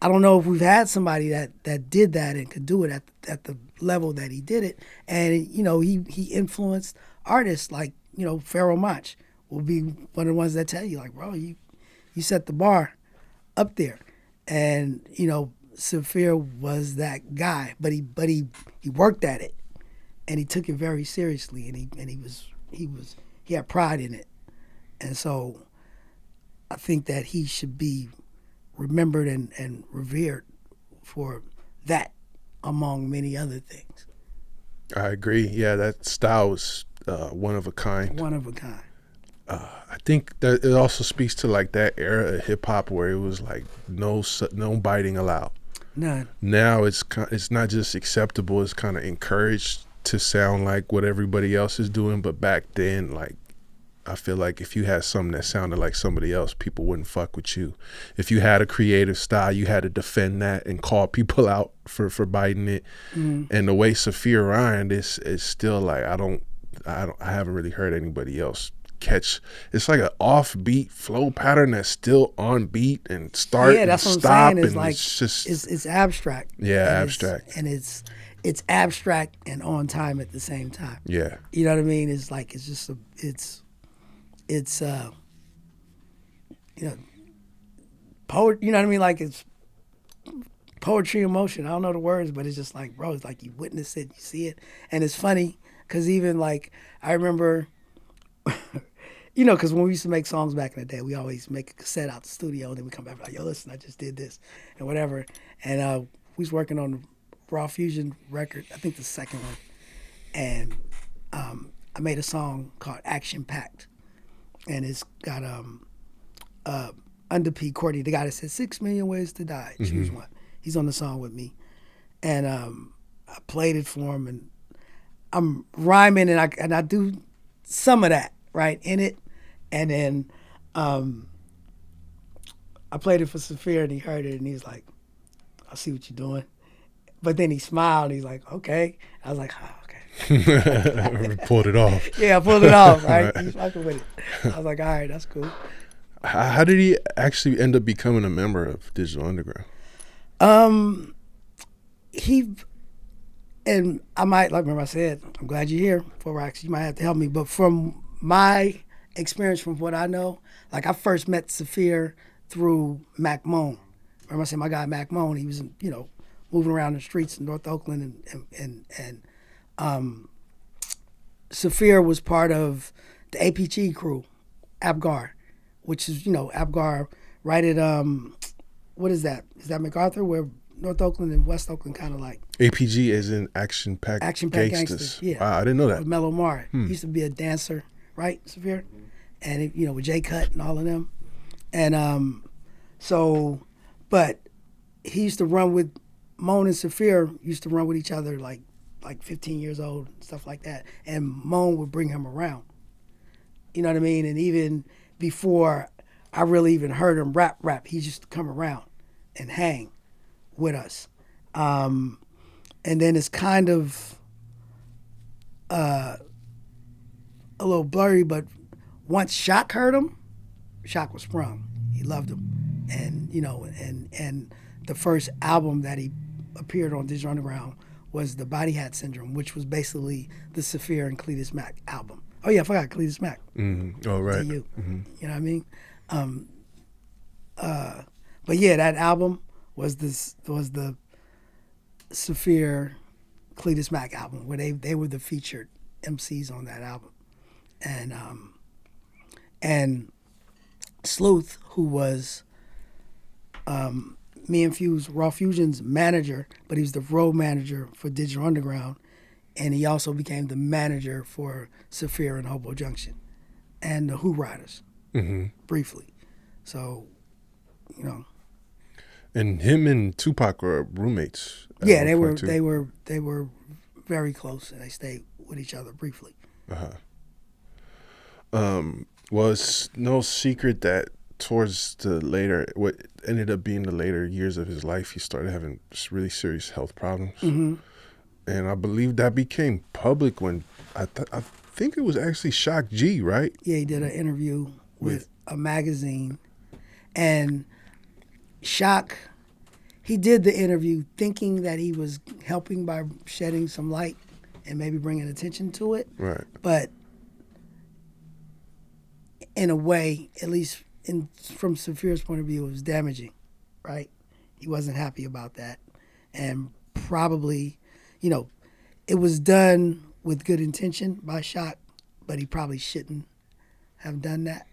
I don't know if we've had somebody that did that and could do it at the level that he did it. And he influenced artists like Pharoah Monch will be one of the ones that tell you like, bro, you set the bar up there. And Saafir was that guy, but he worked at it and he took it very seriously, and he had pride in it. And so I think that he should be remembered and revered for that, among many other things. I agree. Yeah, that style was one of a kind. One of a kind. I think that it also speaks to like that era of hip hop where it was like no biting allowed. None. Now it's not just acceptable; it's kind of encouraged to sound like what everybody else is doing. But back then, like, I feel like if you had something that sounded like somebody else, people wouldn't fuck with you. If you had a creative style, you had to defend that and call people out for biting it. Mm. And the way Saafir rhymed is still like I haven't really heard anybody else catch. It's like an offbeat flow pattern that's still on beat and start and stop. It's and like it's just it's abstract. Yeah, abstract. It's abstract and on time at the same time. Yeah. You know what I mean? It's like it's poetry, you know what I mean? Like it's poetry in motion. I don't know the words, but it's just like, bro, it's like you witness it, you see it. And it's funny because even like, I remember, because when we used to make songs back in the day, we always make a cassette out the studio and then we come back like, yo, listen, I just did this and whatever. And we was working on the Raw Fusion record, I think the second one. And I made a song called Action Packed. And it's got Under P. Courtney, the guy that said 6 million ways to die, choose one. He's on the song with me. And I played it for him and I'm rhyming and I do some of that, right, in it. And then I played it for Saafir and he heard it and he's like, I see what you're doing. But then he smiled and he's like, okay. I was like, oh, okay. Pulled it off. Yeah, I pulled it off, right? He's fucking with it. I was like, all right, that's cool. How did he actually end up becoming a member of Digital Underground? And I might, like remember I said, I'm glad you're here, Four Rocks. You might have to help me. But from my experience, from what I know, like I first met Saafir through Mac Moan. Remember I said my guy Mac Moan, he was, moving around the streets in North Oakland and Saafir was part of the APG crew, Abgar, which is, Abgar right at, what is that? Is that MacArthur, where North Oakland and West Oakland kind of like? APG is in Action Packed Gangsters. Yeah. Wow, I didn't know that. With Mellow Mar. He used to be a dancer, right, Saafir? And, with J Cut and all of them. And but he used to run with, Moan and Saafir used to run with each other like 15 years old, stuff like that. And Moan would bring him around, You know what I mean? And even before I really even heard him rap, he used to come around and hang with us. And then it's kind of a little blurry, but once Shock heard him, Shock was sprung. He loved him. And, you know, and the first album that he appeared on Digital Underground was the Body Hat Syndrome, which was basically the Saafir and Cletus Mac album. Oh yeah, I forgot Cletus Mac. Mm-hmm. Oh right. To you. Mm-hmm. You know what I mean? But yeah, that album was the Saafir Cletus Mac album where they were the featured MCs on that album. And Sleuth, who was me and Fuse, Raw Fusion's manager, but he was the road manager for Digital Underground, and he also became the manager for Saafir and Hobo Junction and the Who Riders, briefly. So, you know. And him and Tupac were roommates. Yeah, they were very close, and they stayed with each other briefly. Well, it's no secret that towards what ended up being the later years of his life, he started having really serious health problems. Mm-hmm. And I believe that became public when I think it was actually Shock G, right? Yeah, he did an interview with a magazine. And Shock, he did the interview thinking that he was helping by shedding some light and maybe bringing attention to it. Right. But in a way, at least from Saafir's point of view, it was damaging, right? He wasn't happy about that. And probably, you know, it was done with good intention by Shock, but he probably shouldn't have done that.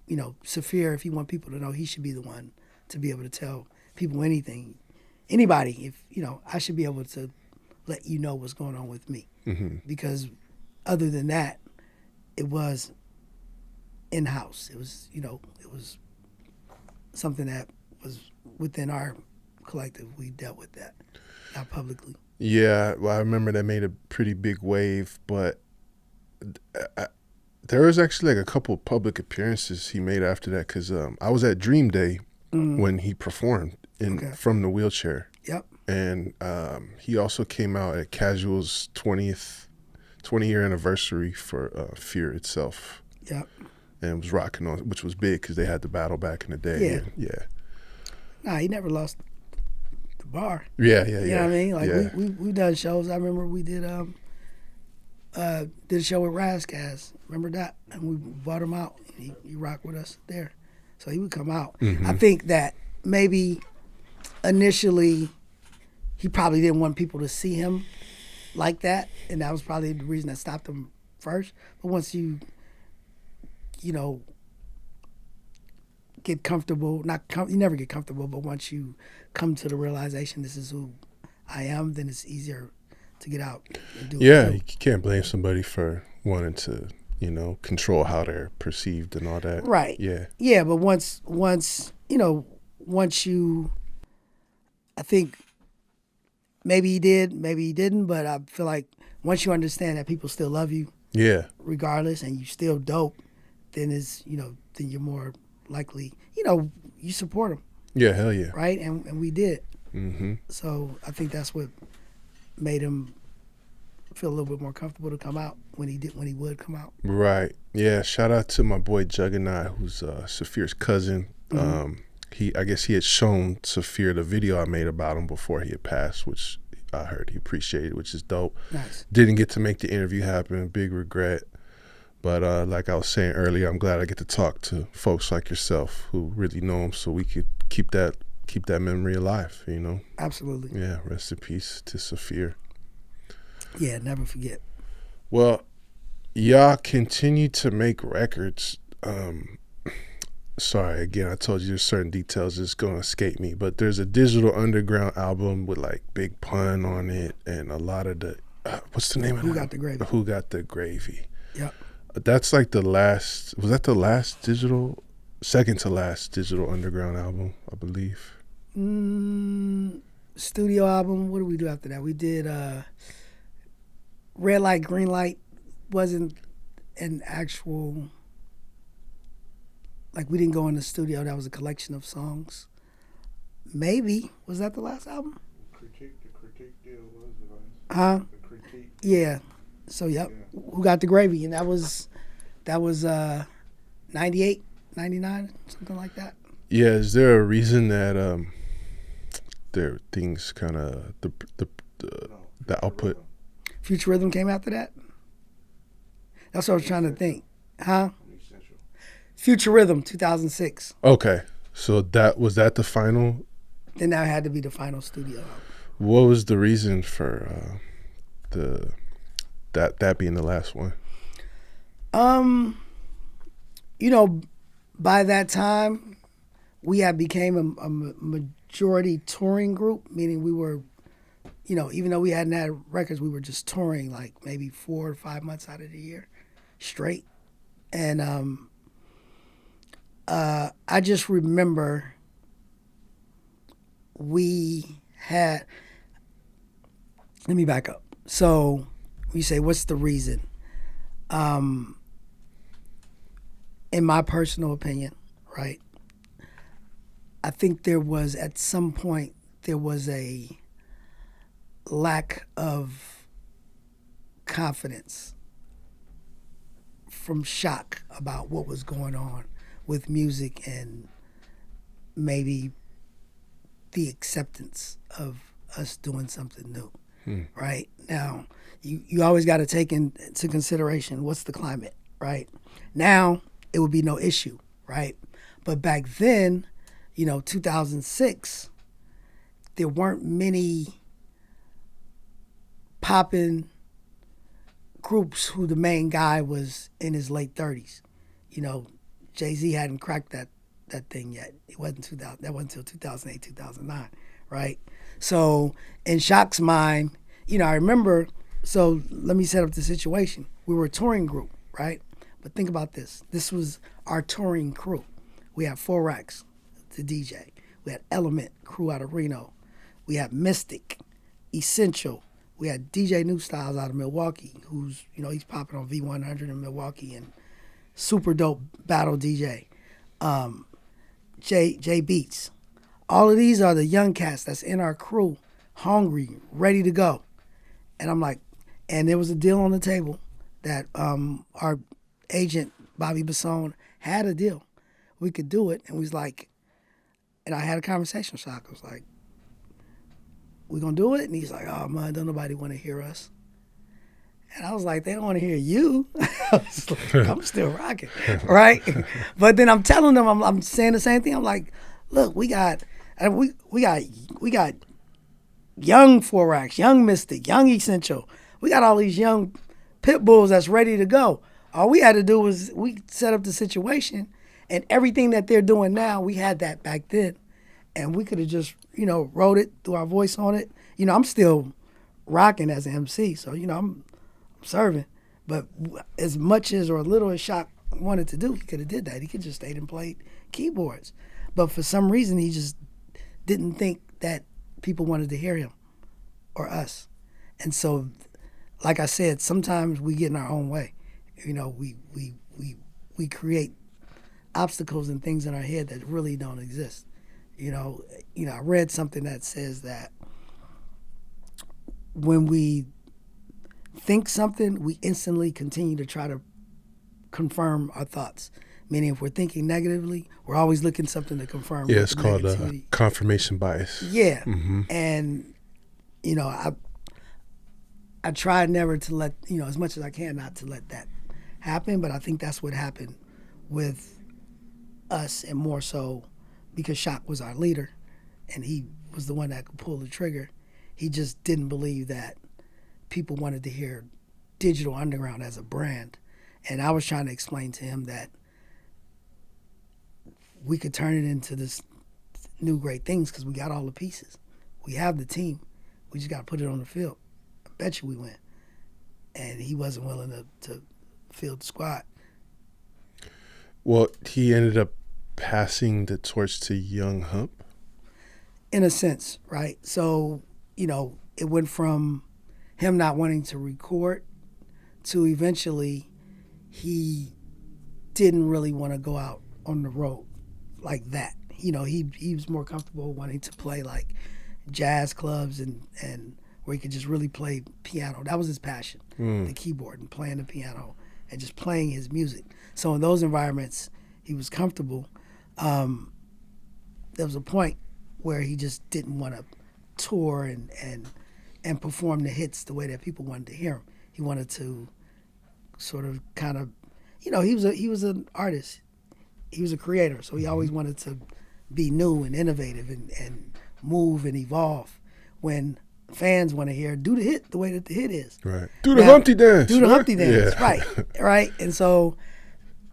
You know, Saafir, if you want people to know, he should be the one to be able to tell people anything. Anybody, if, you know, I should be able to let you know what's going on with me. Mm-hmm. Because other than that, it was in-house. It was, you know, it was something that was within our collective. We dealt with that, not publicly. Yeah, well, I remember that made a pretty big wave, but there was actually like a couple of public appearances he made after that, because I was at Dream Day when he performed from the wheelchair. Yep. And he also came out at Casual's 20-year anniversary for Fear itself. Yep. And was rocking on, which was big because they had the battle back in the day. Yeah. And, yeah. Nah, he never lost the bar. Yeah. You know what I mean? Like we done shows. I remember we did a show with Razzcast. Remember that? And we bought him out. And he rocked with us there. So he would come out. Mm-hmm. I think that maybe initially he probably didn't want people to see him like that, and that was probably the reason that stopped him first. But once you know, get comfortable, you never get comfortable, but once you come to the realization this is who I am, then it's easier to get out and do it. Yeah, you can't blame somebody for wanting to, you know, control how they're perceived and all that. Right. Yeah. Yeah, but once you, I think maybe he did, maybe he didn't, but I feel like once you understand that people still love you, regardless, and you still dope, then then you're more likely, you support them. Yeah, hell yeah. Right, and we did. Mm-hmm. So I think that's what made him feel a little bit more comfortable to come out when he would come out. Right. Yeah. Shout out to my boy Juggernaut, who's Saafir's cousin. Mm-hmm. I guess he had shown Saafir the video I made about him before he had passed, which I heard he appreciated, which is dope. Nice. Didn't get to make the interview happen. Big regret. But like I was saying earlier, I'm glad I get to talk to folks like yourself who really know him, so we could keep that memory alive, you know? Absolutely. Yeah, rest in peace to Saafir. Yeah, never forget. Well, y'all continue to make records. Sorry, again, I told you there's certain details that's going to escape me, but there's a Digital Underground album with like Big Pun on it and a lot of the, what's the name of it? Who Got the Gravy? Who Got the Gravy. Yep. That's like was that the second to last Digital Underground album, I believe? Studio album, what did we do after that? We did Red Light, Green Light. Wasn't an actual Like we didn't go in the studio. That was a collection of songs. Maybe was that the last album? The critique deal was Huh? the critique. Yeah. So yep. Yeah. Who Got the Gravy? And that was 98, 99, something like that. Yeah. Is there a reason that there things kind of the output? Future Rhythm came after that. That's what I was trying to think. Huh? Future Rhythm, 2006. Okay. So that was that the final? Then that had to be the final studio album. What was the reason for that being the last one? You know, by that time, we had became a majority touring group, meaning we were, you know, even though we hadn't had records, we were just touring like maybe 4 or 5 months out of the year straight. And I just remember we had, let me back up. So you say, what's the reason? In my personal opinion, right? I think there was, at some point, there was a lack of confidence from Shock about what was going on with music and maybe the acceptance of us doing something new, right? Now, you always got to take into consideration what's the climate, right? Now, it would be no issue, right? But back then, you know, 2006, there weren't many popping groups who the main guy was in his late 30s. You know, Jay-Z hadn't cracked that thing yet. It wasn't 2000. That wasn't until 2008, 2009, right? So in Shock's mind, you know, I remember. So let me set up the situation. We were a touring group, right? But think about this. This was our touring crew. We had 4 Racks to DJ. We had Element, crew out of Reno. We had Mystic, Essential. We had DJ New Styles out of Milwaukee, who's, you know, he's popping on V100 in Milwaukee and super dope battle DJ. J Beats. All of these are the young cats that's in our crew, hungry, ready to go. And I'm like, and there was a deal on the table that our agent, Bobby Basone, had a deal. We could do it. And we was like, and I had a conversation with Shock. I was like, we gonna do it? And he's like, oh man, don't nobody wanna hear us. And I was like, they don't wanna hear you. I was like, I'm still rocking, right? But then I'm telling them, I'm saying the same thing. I'm like, look, we got young 4 Racks, young Mystic, young Essential. We got all these young pit bulls that's ready to go. All we had to do was we set up the situation, and everything that they're doing now, we had that back then. And we could have just, you know, wrote it, threw our voice on it. You know, I'm still rocking as an MC, so, you know, I'm serving. But as much as or a little as Shock wanted to do, he could have did that. He could just stayed and played keyboards. But for some reason, he just didn't think that people wanted to hear him or us. And so, like I said, sometimes we get in our own way. You know, we create obstacles and things in our head that really don't exist. You know, I read something that says that when we think something, we instantly continue to try to confirm our thoughts. Meaning, if we're thinking negatively, we're always looking something to confirm. Yeah, it's called confirmation bias. Yeah, and you know, I try never to let, you know, as much as I can, not to let that happen. But I think that's what happened with us, and more so because Shock was our leader, and he was the one that could pull the trigger. He just didn't believe that people wanted to hear Digital Underground as a brand. And I was trying to explain to him that we could turn it into this new great things because we got all the pieces. We have the team. We just got to put it on the field. I bet you we win. And he wasn't willing to field the squad. Well, he ended up passing the torch to young Hump? In a sense, right? So, you know, it went from him not wanting to record to eventually he didn't really want to go out on the road like that. You know, he was more comfortable wanting to play like jazz clubs and where he could just really play piano. That was his passion, the keyboard and playing the piano and just playing his music. So in those environments, he was comfortable. There was a point where he just didn't want to tour and perform the hits the way that people wanted to hear him. He wanted to sort of kind of, you know, he was an artist. He was a creator, so he always wanted to be new and innovative and move and evolve. When fans want to hear, do the hit the way that the hit is. Right. Do the Humpty Dance. Do the right? Humpty Dance. Yeah. Right. And so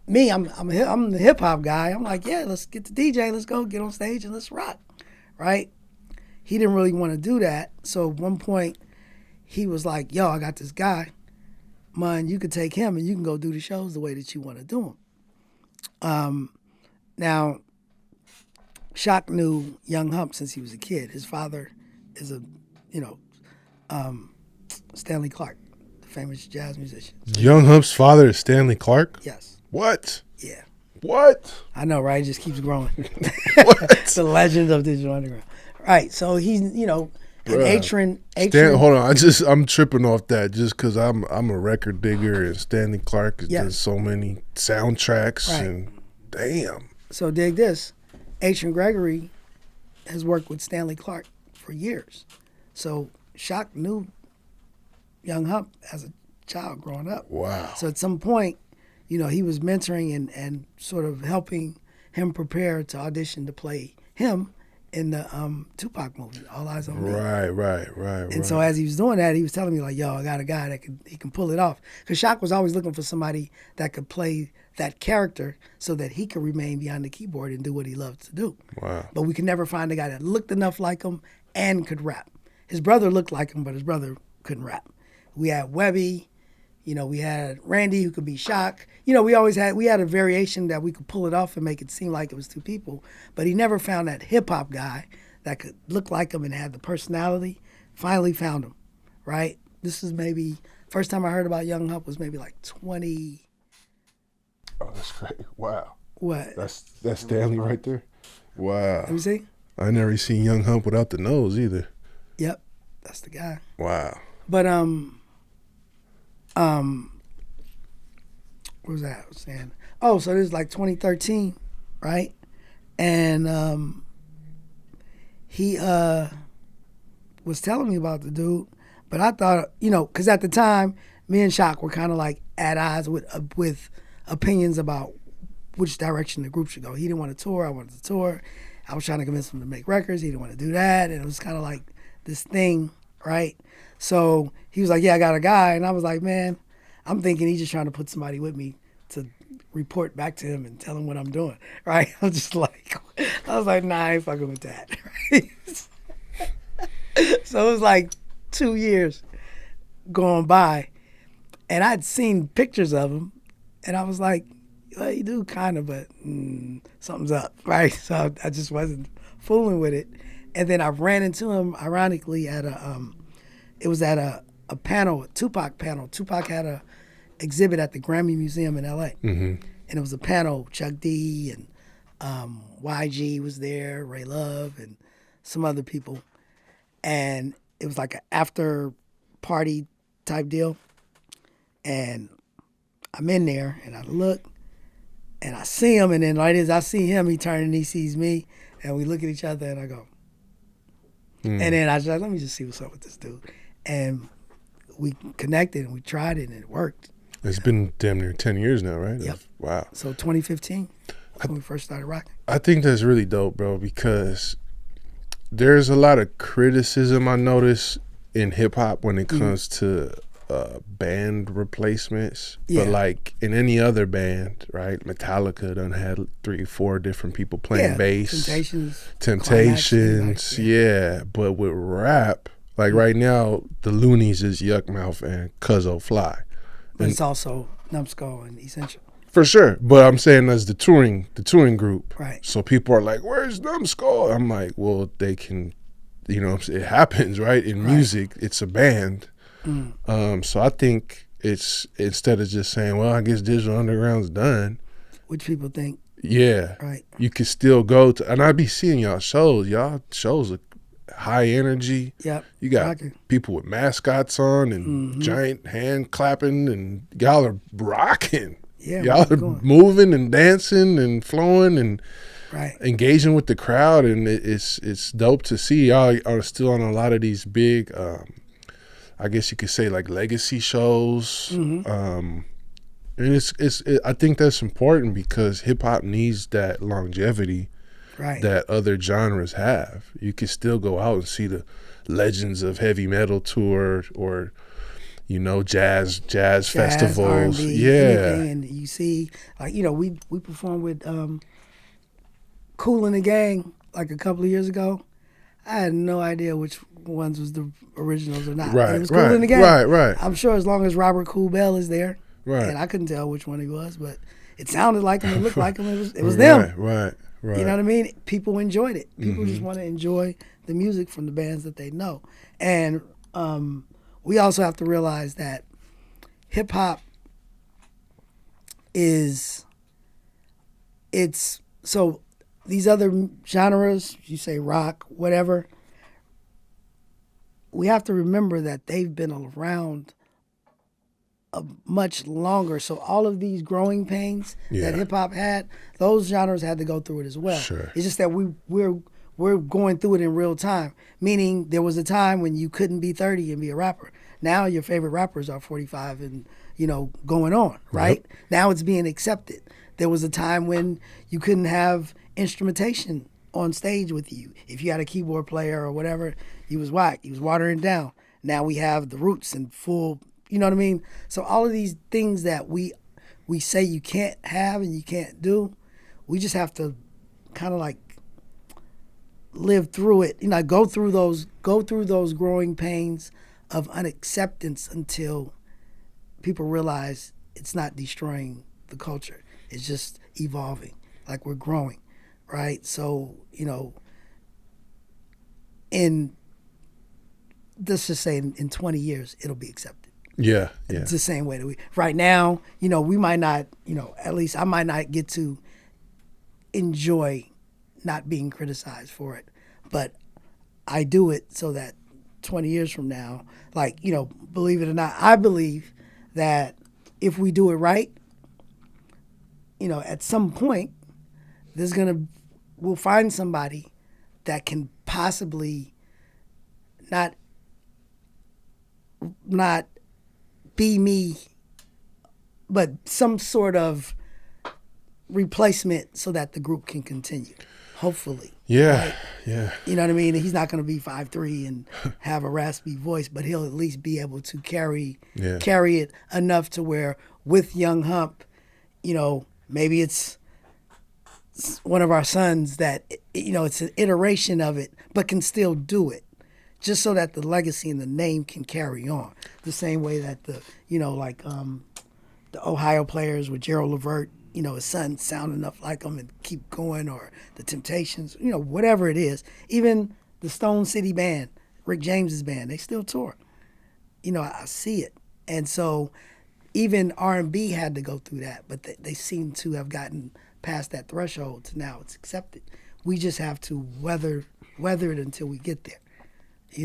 me, I'm the hip hop guy. I'm like, yeah, let's get the DJ. Let's go get on stage and let's rock. Right. He didn't really want to do that. So at one point, he was like, yo, I got this guy. Man, you could take him and you can go do the shows the way that you want to do them. Now, Shock knew Young Hump since he was a kid. His father is Stanley Clarke, the famous jazz musician. Young Hump's father is Stanley Clarke? Yes. What? Yeah. What? I know, right? It just keeps growing. What? The legend of Digital Underground. Right. So he's, you know, and Atron. Hold on, I'm tripping off that just because I'm a record digger and Stanley Clarke has done so many soundtracks and damn. So dig this, Atron Gregory has worked with Stanley Clarke for years. So Shock knew Young Hump as a child growing up. Wow. So at some point, you know, he was mentoring and sort of helping him prepare to audition to play him in the Tupac movie, All Eyes on Me. Right. And so as he was doing that, he was telling me like, yo, I got a guy that he can pull it off. Because Shock was always looking for somebody that could play that character so that he could remain behind the keyboard and do what he loved to do. Wow. But we could never find a guy that looked enough like him and could rap. His brother looked like him, but his brother couldn't rap. We had Webby, you know, we had Randy who could be Shock. You know, we had a variation that we could pull it off and make it seem like it was two people, but he never found that hip hop guy that could look like him and had the personality. Finally found him, right? This is maybe, first time I heard about Young Hump was maybe like 20. Oh, that's great. Wow. What? That's Stanley right there? Wow. Let me see. I never seen Young Hump without the nose either. Yep, that's the guy. Wow. But what was that I was saying? Oh, so this is like 2013, right? And he was telling me about the dude, but I thought, you know, because at the time, me and Shock were kind of like at odds with opinions about which direction the group should go. He didn't want to tour, I wanted to tour. I was trying to convince him to make records, he didn't want to do that, and it was kind of like this thing, right? So he was like, yeah, I got a guy, and I was like, man, I'm thinking he's just trying to put somebody with me to report back to him and tell him what I'm doing, right? I was like, nah, I ain't fucking with that, right? So it was like 2 years going by, and I'd seen pictures of him, and I was like, well, you do kind of, but something's up, right? So I just wasn't fooling with it. And then I ran into him, ironically, at it was at a panel, a Tupac panel. Tupac had a exhibit at the Grammy Museum in L.A. Mm-hmm. And it was a panel, Chuck D and YG was there, Ray Love, and some other people. And it was like an after party type deal. And I'm in there, and I look, and I see him, and then right as I see him, he turns and he sees me, and we look at each other, and I go, and then I was like, let me just see what's up with this dude. And we connected, and we tried it, and it worked. It's been damn near 10 years now, right? Yep. Wow. So 2015, when we first started rocking. I think that's really dope, bro, because there's a lot of criticism I notice in hip-hop when it comes to band replacements. Yeah. But like in any other band, right, Metallica done had 3 or 4 different people playing bass. Temptations, yeah. But with rap, like right now, the Loonies is Yuck Mouth and Cuzzo Fly. But it's also Numbskull and Essential. For sure. But I'm saying as the touring group. Right. So people are like, where's Numbskull? I'm like, well, they can, you know, it happens, right? In music, it's a band. So I think it's, instead of just saying, well, I guess Digital Underground's done. Which people think Yeah. Right. You can still go to, and I be seeing y'all shows. Y'all shows are high energy. Yep. You got Rocking. people with mascots on and giant hand clapping, and y'all are rocking. Yeah, y'all are moving and dancing and flowing and engaging with the crowd, and it's dope to see. Y'all are still on a lot of these big, I guess you could say, like legacy shows. And I think that's important because hip hop needs that longevity that other genres have. You can still go out and see the legends of heavy metal tour or jazz festivals. R&B, anything. And you see, like, we performed with Kool and the Gang like a couple of years ago. I had no idea which ones was the originals or not. Right, it was Kool and the Gang. Right. I'm sure as long as Robert Kool Bell is there, right. And I couldn't tell which one he was, but it sounded like him, it looked like him. It was them. Right. You know what I mean? People enjoyed it. People just want to enjoy the music from the bands that they know. And we also have to realize that hip hop so these other genres, you say rock, whatever, we have to remember that they've been around much longer. So all of these growing pains that hip hop had, those genres had to go through it as well. Sure. It's just that we're going through it in real time. Meaning there was a time when you couldn't be 30 and be a rapper. Now your favorite rappers are 45 and going on, right? Yep. Now it's being accepted. There was a time when you couldn't have instrumentation on stage with you. If you had a keyboard player or whatever, he was whack. He was watering down. Now we have the roots and full. You know what I mean? So all of these things that we say you can't have and you can't do, we just have to kind of like live through it. Go through those growing pains of unacceptance until people realize it's not destroying the culture. It's just evolving, like we're growing, right? So, let's just say in 20 years, it'll be accepted. Yeah. It's the same way that right now, we might not, at least I might not get to enjoy not being criticized for it, but I do it so that 20 years from now, like, believe it or not, I believe that if we do it right, at some point, we'll find somebody that can possibly not be me, but some sort of replacement so that the group can continue, hopefully. Yeah, right? yeah. You know what I mean? He's not going to be 5'3" and have a raspy voice, but he'll at least be able to carry it enough to where with young Hump, maybe it's one of our sons that, it's an iteration of it, but can still do it. Just so that the legacy and the name can carry on. The same way that the Ohio players with Gerald Levert, his son sound enough like him and keep going, or the Temptations, whatever it is. Even the Stone City Band, Rick James's band, they still tour. I see it. And so even R&B had to go through that, but they seem to have gotten past that threshold to now it's accepted. We just have to weather it until we get there. I'm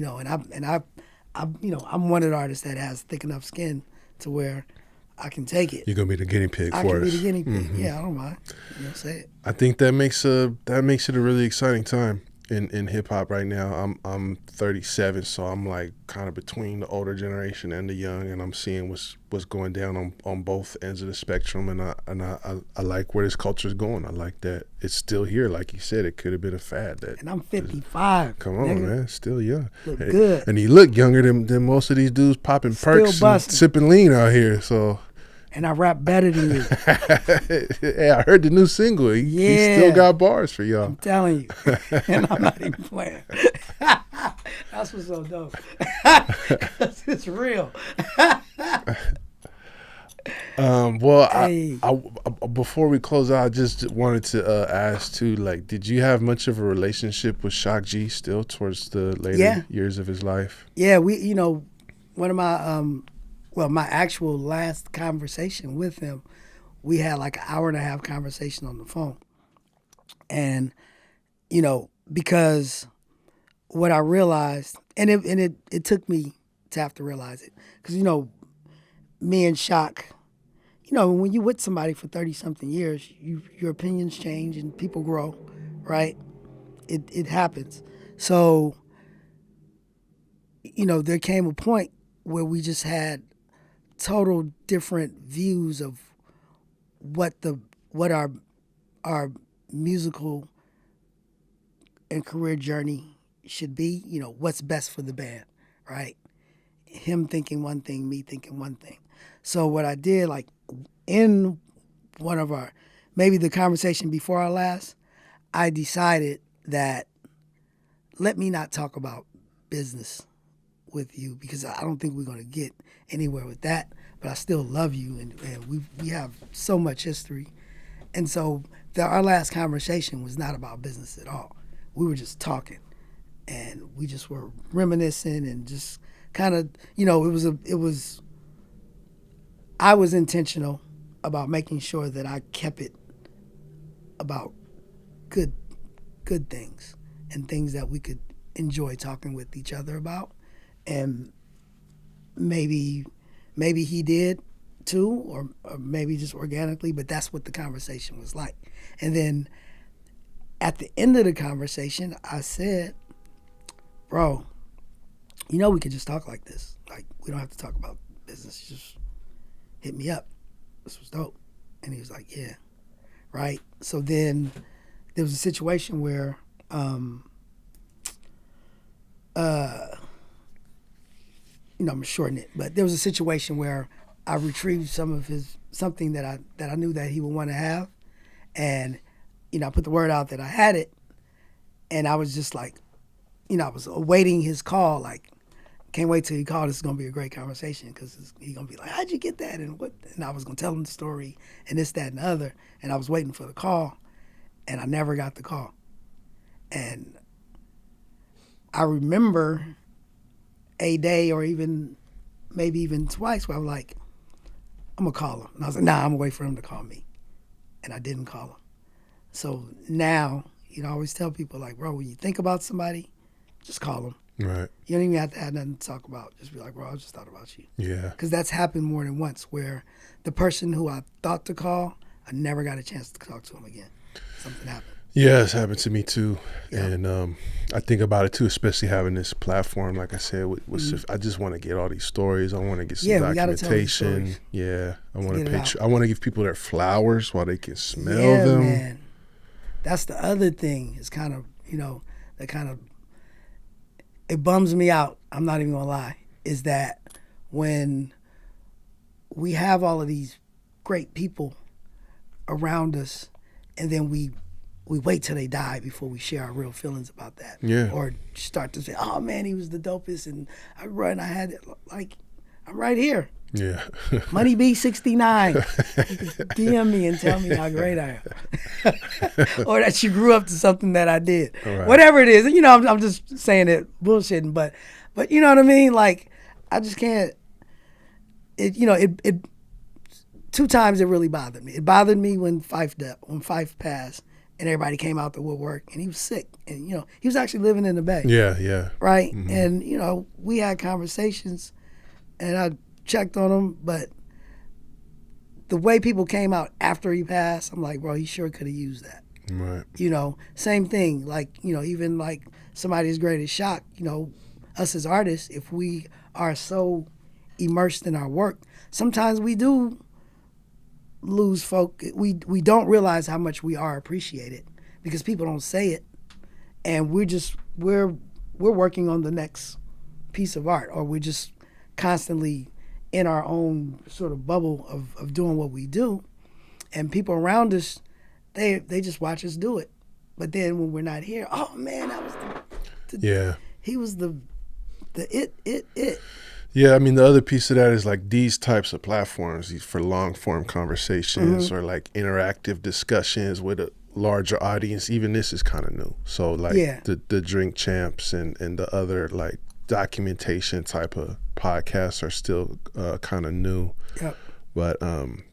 one of the artists that has thick enough skin to where I can take it. You're gonna be the guinea pig for us. I can be the guinea pig. Yeah, I don't mind. Say it. I think that makes it a really exciting time in hip hop right now. I'm 37, so I'm like kind of between the older generation and the young, and I'm seeing what's going down on both ends of the spectrum, and I like where this culture is going. I like that it's still here, like you said. It could have been a fad. And I'm 55. Come on, man, still young. Look good. And you look younger than most of these dudes popping perks and sipping lean out here. So. And I rap better than you. Hey, I heard the new single. He still got bars for y'all. I'm telling you. And I'm not even playing. That's what's so dope. It's real. Before we close out, I just wanted to ask too, like, did you have much of a relationship with Shock G still towards the later years of his life? Yeah, one of my my actual last conversation with him, we had like an hour and a half conversation on the phone. And, because what I realized, and it took me to have to realize it, because, me and Shock, when you with somebody for 30-something years, your opinions change and people grow, right? It happens. So, there came a point where we just had total different views of what our musical and career journey should be, what's best for the band, right? Him thinking one thing, me thinking one thing. So what I did, like in one of maybe the conversation before our last, I decided that let me not talk about business with you because I don't think we're going to get anywhere with that, but I still love you and we have so much history. And so our last conversation was not about business at all. We were just talking and we just were reminiscing and just kind of, I was intentional about making sure that I kept it about good things and things that we could enjoy talking with each other about. And maybe he did too, or maybe just organically, but that's what the conversation was like. And then at the end of the conversation, I said, bro, we could just talk like this. Like, we don't have to talk about business. Just hit me up. This was dope. And he was like, yeah. Right? So then there was a situation where I'm shortening it, but there was a situation where I retrieved something that I knew that he would want to have, and I put the word out that I had it, and I was just like, I was awaiting his call, like, can't wait till he called. This is gonna be a great conversation because he's gonna be like, how'd you get that, and what? And I was gonna tell him the story and this, that, and the other, and I was waiting for the call, and I never got the call, and I remember a day or maybe even twice where I was like, I'm gonna call him. And I was like, nah, I'm gonna wait for him to call me. And I didn't call him. So now, I always tell people like, bro, when you think about somebody, just call them. Right. You don't even have to have nothing to talk about. Just be like, bro, I just thought about you. Yeah. Because that's happened more than once where the person who I thought to call, I never got a chance to talk to him again. Something happened. Yeah, it's happened to me too. Yeah. And I think about it too, especially having this platform. Like I said, I just want to get all these stories. I want to get some documentation. Yeah, I want to I want to give people their flowers while they can smell them. Man. That's the other thing. It's kind of, it bums me out. I'm not even gonna lie. Is that when we have all of these great people around us, and then we wait till they die before we share our real feelings about that. Yeah. Or start to say, oh man, he was the dopest, and I had it, like, I'm right here. Yeah. Money B69. You can DM me and tell me how great I am. Or that you grew up to something that I did. Right. Whatever it is. I'm just saying it, bullshitting, but you know what I mean? Like, I just can't, it 2 times it really bothered me. It bothered me when Fife passed. And everybody came out the woodwork, and he was sick. And, he was actually living in the Bay. Yeah, yeah. Right? Mm-hmm. And, we had conversations, and I checked on him. But the way people came out after he passed, I'm like, bro, he sure could have used that. Right. Same thing. Like, even like somebody as great as Shock, us as artists, if we are so immersed in our work, sometimes we do lose folk. We don't realize how much we are appreciated because people don't say it, and we're working on the next piece of art, or we're just constantly in our own sort of bubble of doing what we do, and people around us, they just watch us do it. But then when we're not here, oh man, that was he was the it. Yeah, I mean, the other piece of that is like these types of platforms for long form conversations or like interactive discussions with a larger audience. Even this is kind of new. So like the Drink Champs and the other like documentation type of podcasts are still kind of new. Yep. But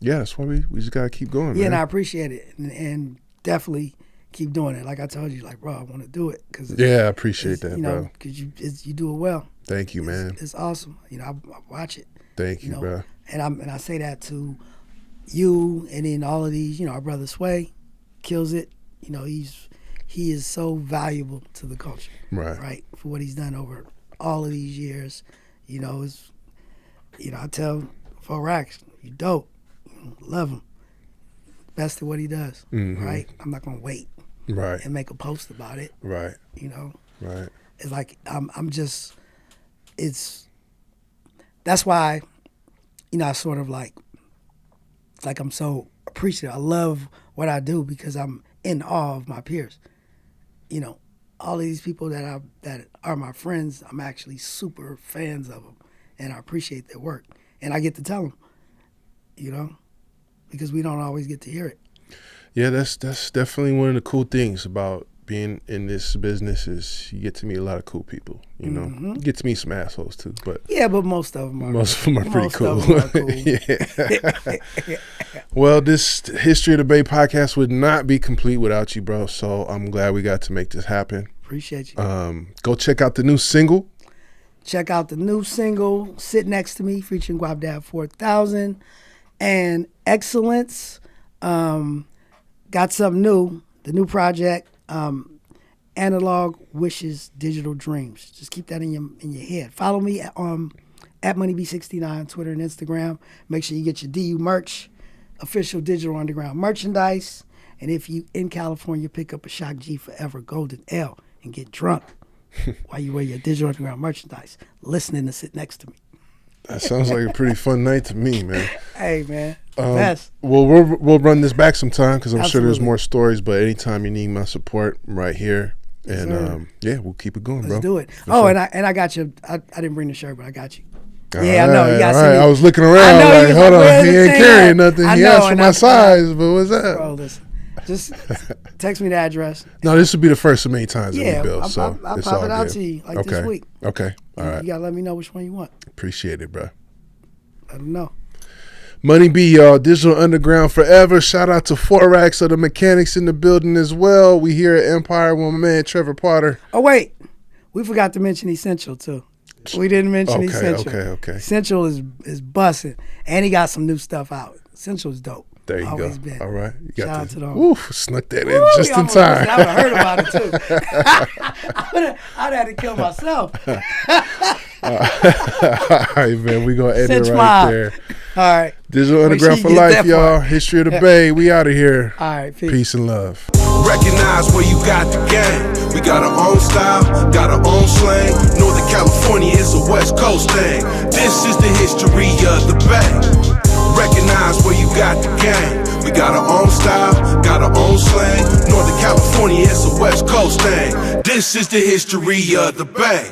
that's why we just got to keep going. Yeah, man. and I appreciate it. And definitely keep doing it. Like I told you, like, bro, I want to do it. Yeah, I appreciate that, you know, bro. because you do it well. Thank you, man. It's awesome. You know, I watch it. Thank you, bro. And I say that to you, and then all of these. You know, our brother Sway kills it. You know, he is so valuable to the culture. Right. For what he's done over all of these years. You know, I tell 4 Racks, you dope. Love him. Best at what he does. Mm-hmm. Right. I'm not gonna wait. Right. And make a post about it. Right. You know. Right. It's like that's why, you know, I sort of like I'm so appreciative. I love what I do because I'm in awe of my peers. You know, all of these people that are my friends, I'm actually super fans of them, and I appreciate their work. And I get to tell them, you know, because we don't always get to hear it. Yeah, that's definitely one of the cool things about being in this business is you get to meet a lot of cool people. You know, you get to meet some assholes too, but but most of them are pretty cool. Yeah. Well, this History of the Bay podcast would not be complete without you, bro. So I'm glad we got to make this happen. Appreciate you. Go check out the new single. Check out the new single, Sit Next to Me, featuring Guapdad 4000 and Excellence. Got something new, the new project, Analog Wishes, Digital Dreams. Just keep that in your head. Follow me at MoneyB69 on Twitter and Instagram. Make sure you get your DU merch, official Digital Underground merchandise. And if you in California, pick up a Shock G Forever Golden L and get drunk while you wear your Digital Underground merchandise, listening to Sit Next to Me. That sounds like a pretty fun night to me, man. Hey, man. Best. Well, we'll run this back sometime because I'm sure there's more stories. But anytime you need my support, I'm right here. And we'll keep it going, bro. Let's do it. Sure. And I got you. I didn't bring the shirt, but I got you. All I know. You got all right. I was looking around like, hold on, he ain't carrying nothing. He asked for my size, but what's that? Bro, listen. Just text me the address. No, this will be the first of many times that we build. I'll it's pop all it out good. to you this week. Okay. All right. You gotta let me know which one you want. Appreciate it, bro. Let them know. Money B, y'all. Digital Underground forever. Shout out to 4 Racks of the mechanics in the building as well. We here at Empire with my man Trevor Potter. Oh wait, we forgot to mention Essential too. We didn't mention Essential. Okay. Essential is busting, and he got some new stuff out. Essential is dope. There you Always go. Been. All right. You got Shout out to them. Oof, snuck that in just in time. I would have heard about it too. I'd have to kill myself. All right, man. We're going to end it right there. All right. Digital Underground for life, y'all. History of the Bay. We out of here. All right. Peace and love. Recognize where you got the game. We got our own style, got our own slang. Northern California is a West Coast thing. This is the history of the Bay. Recognize where you got the game. We got our own style, got our own slang. Northern California is a West Coast thing. This is the history of the Bay.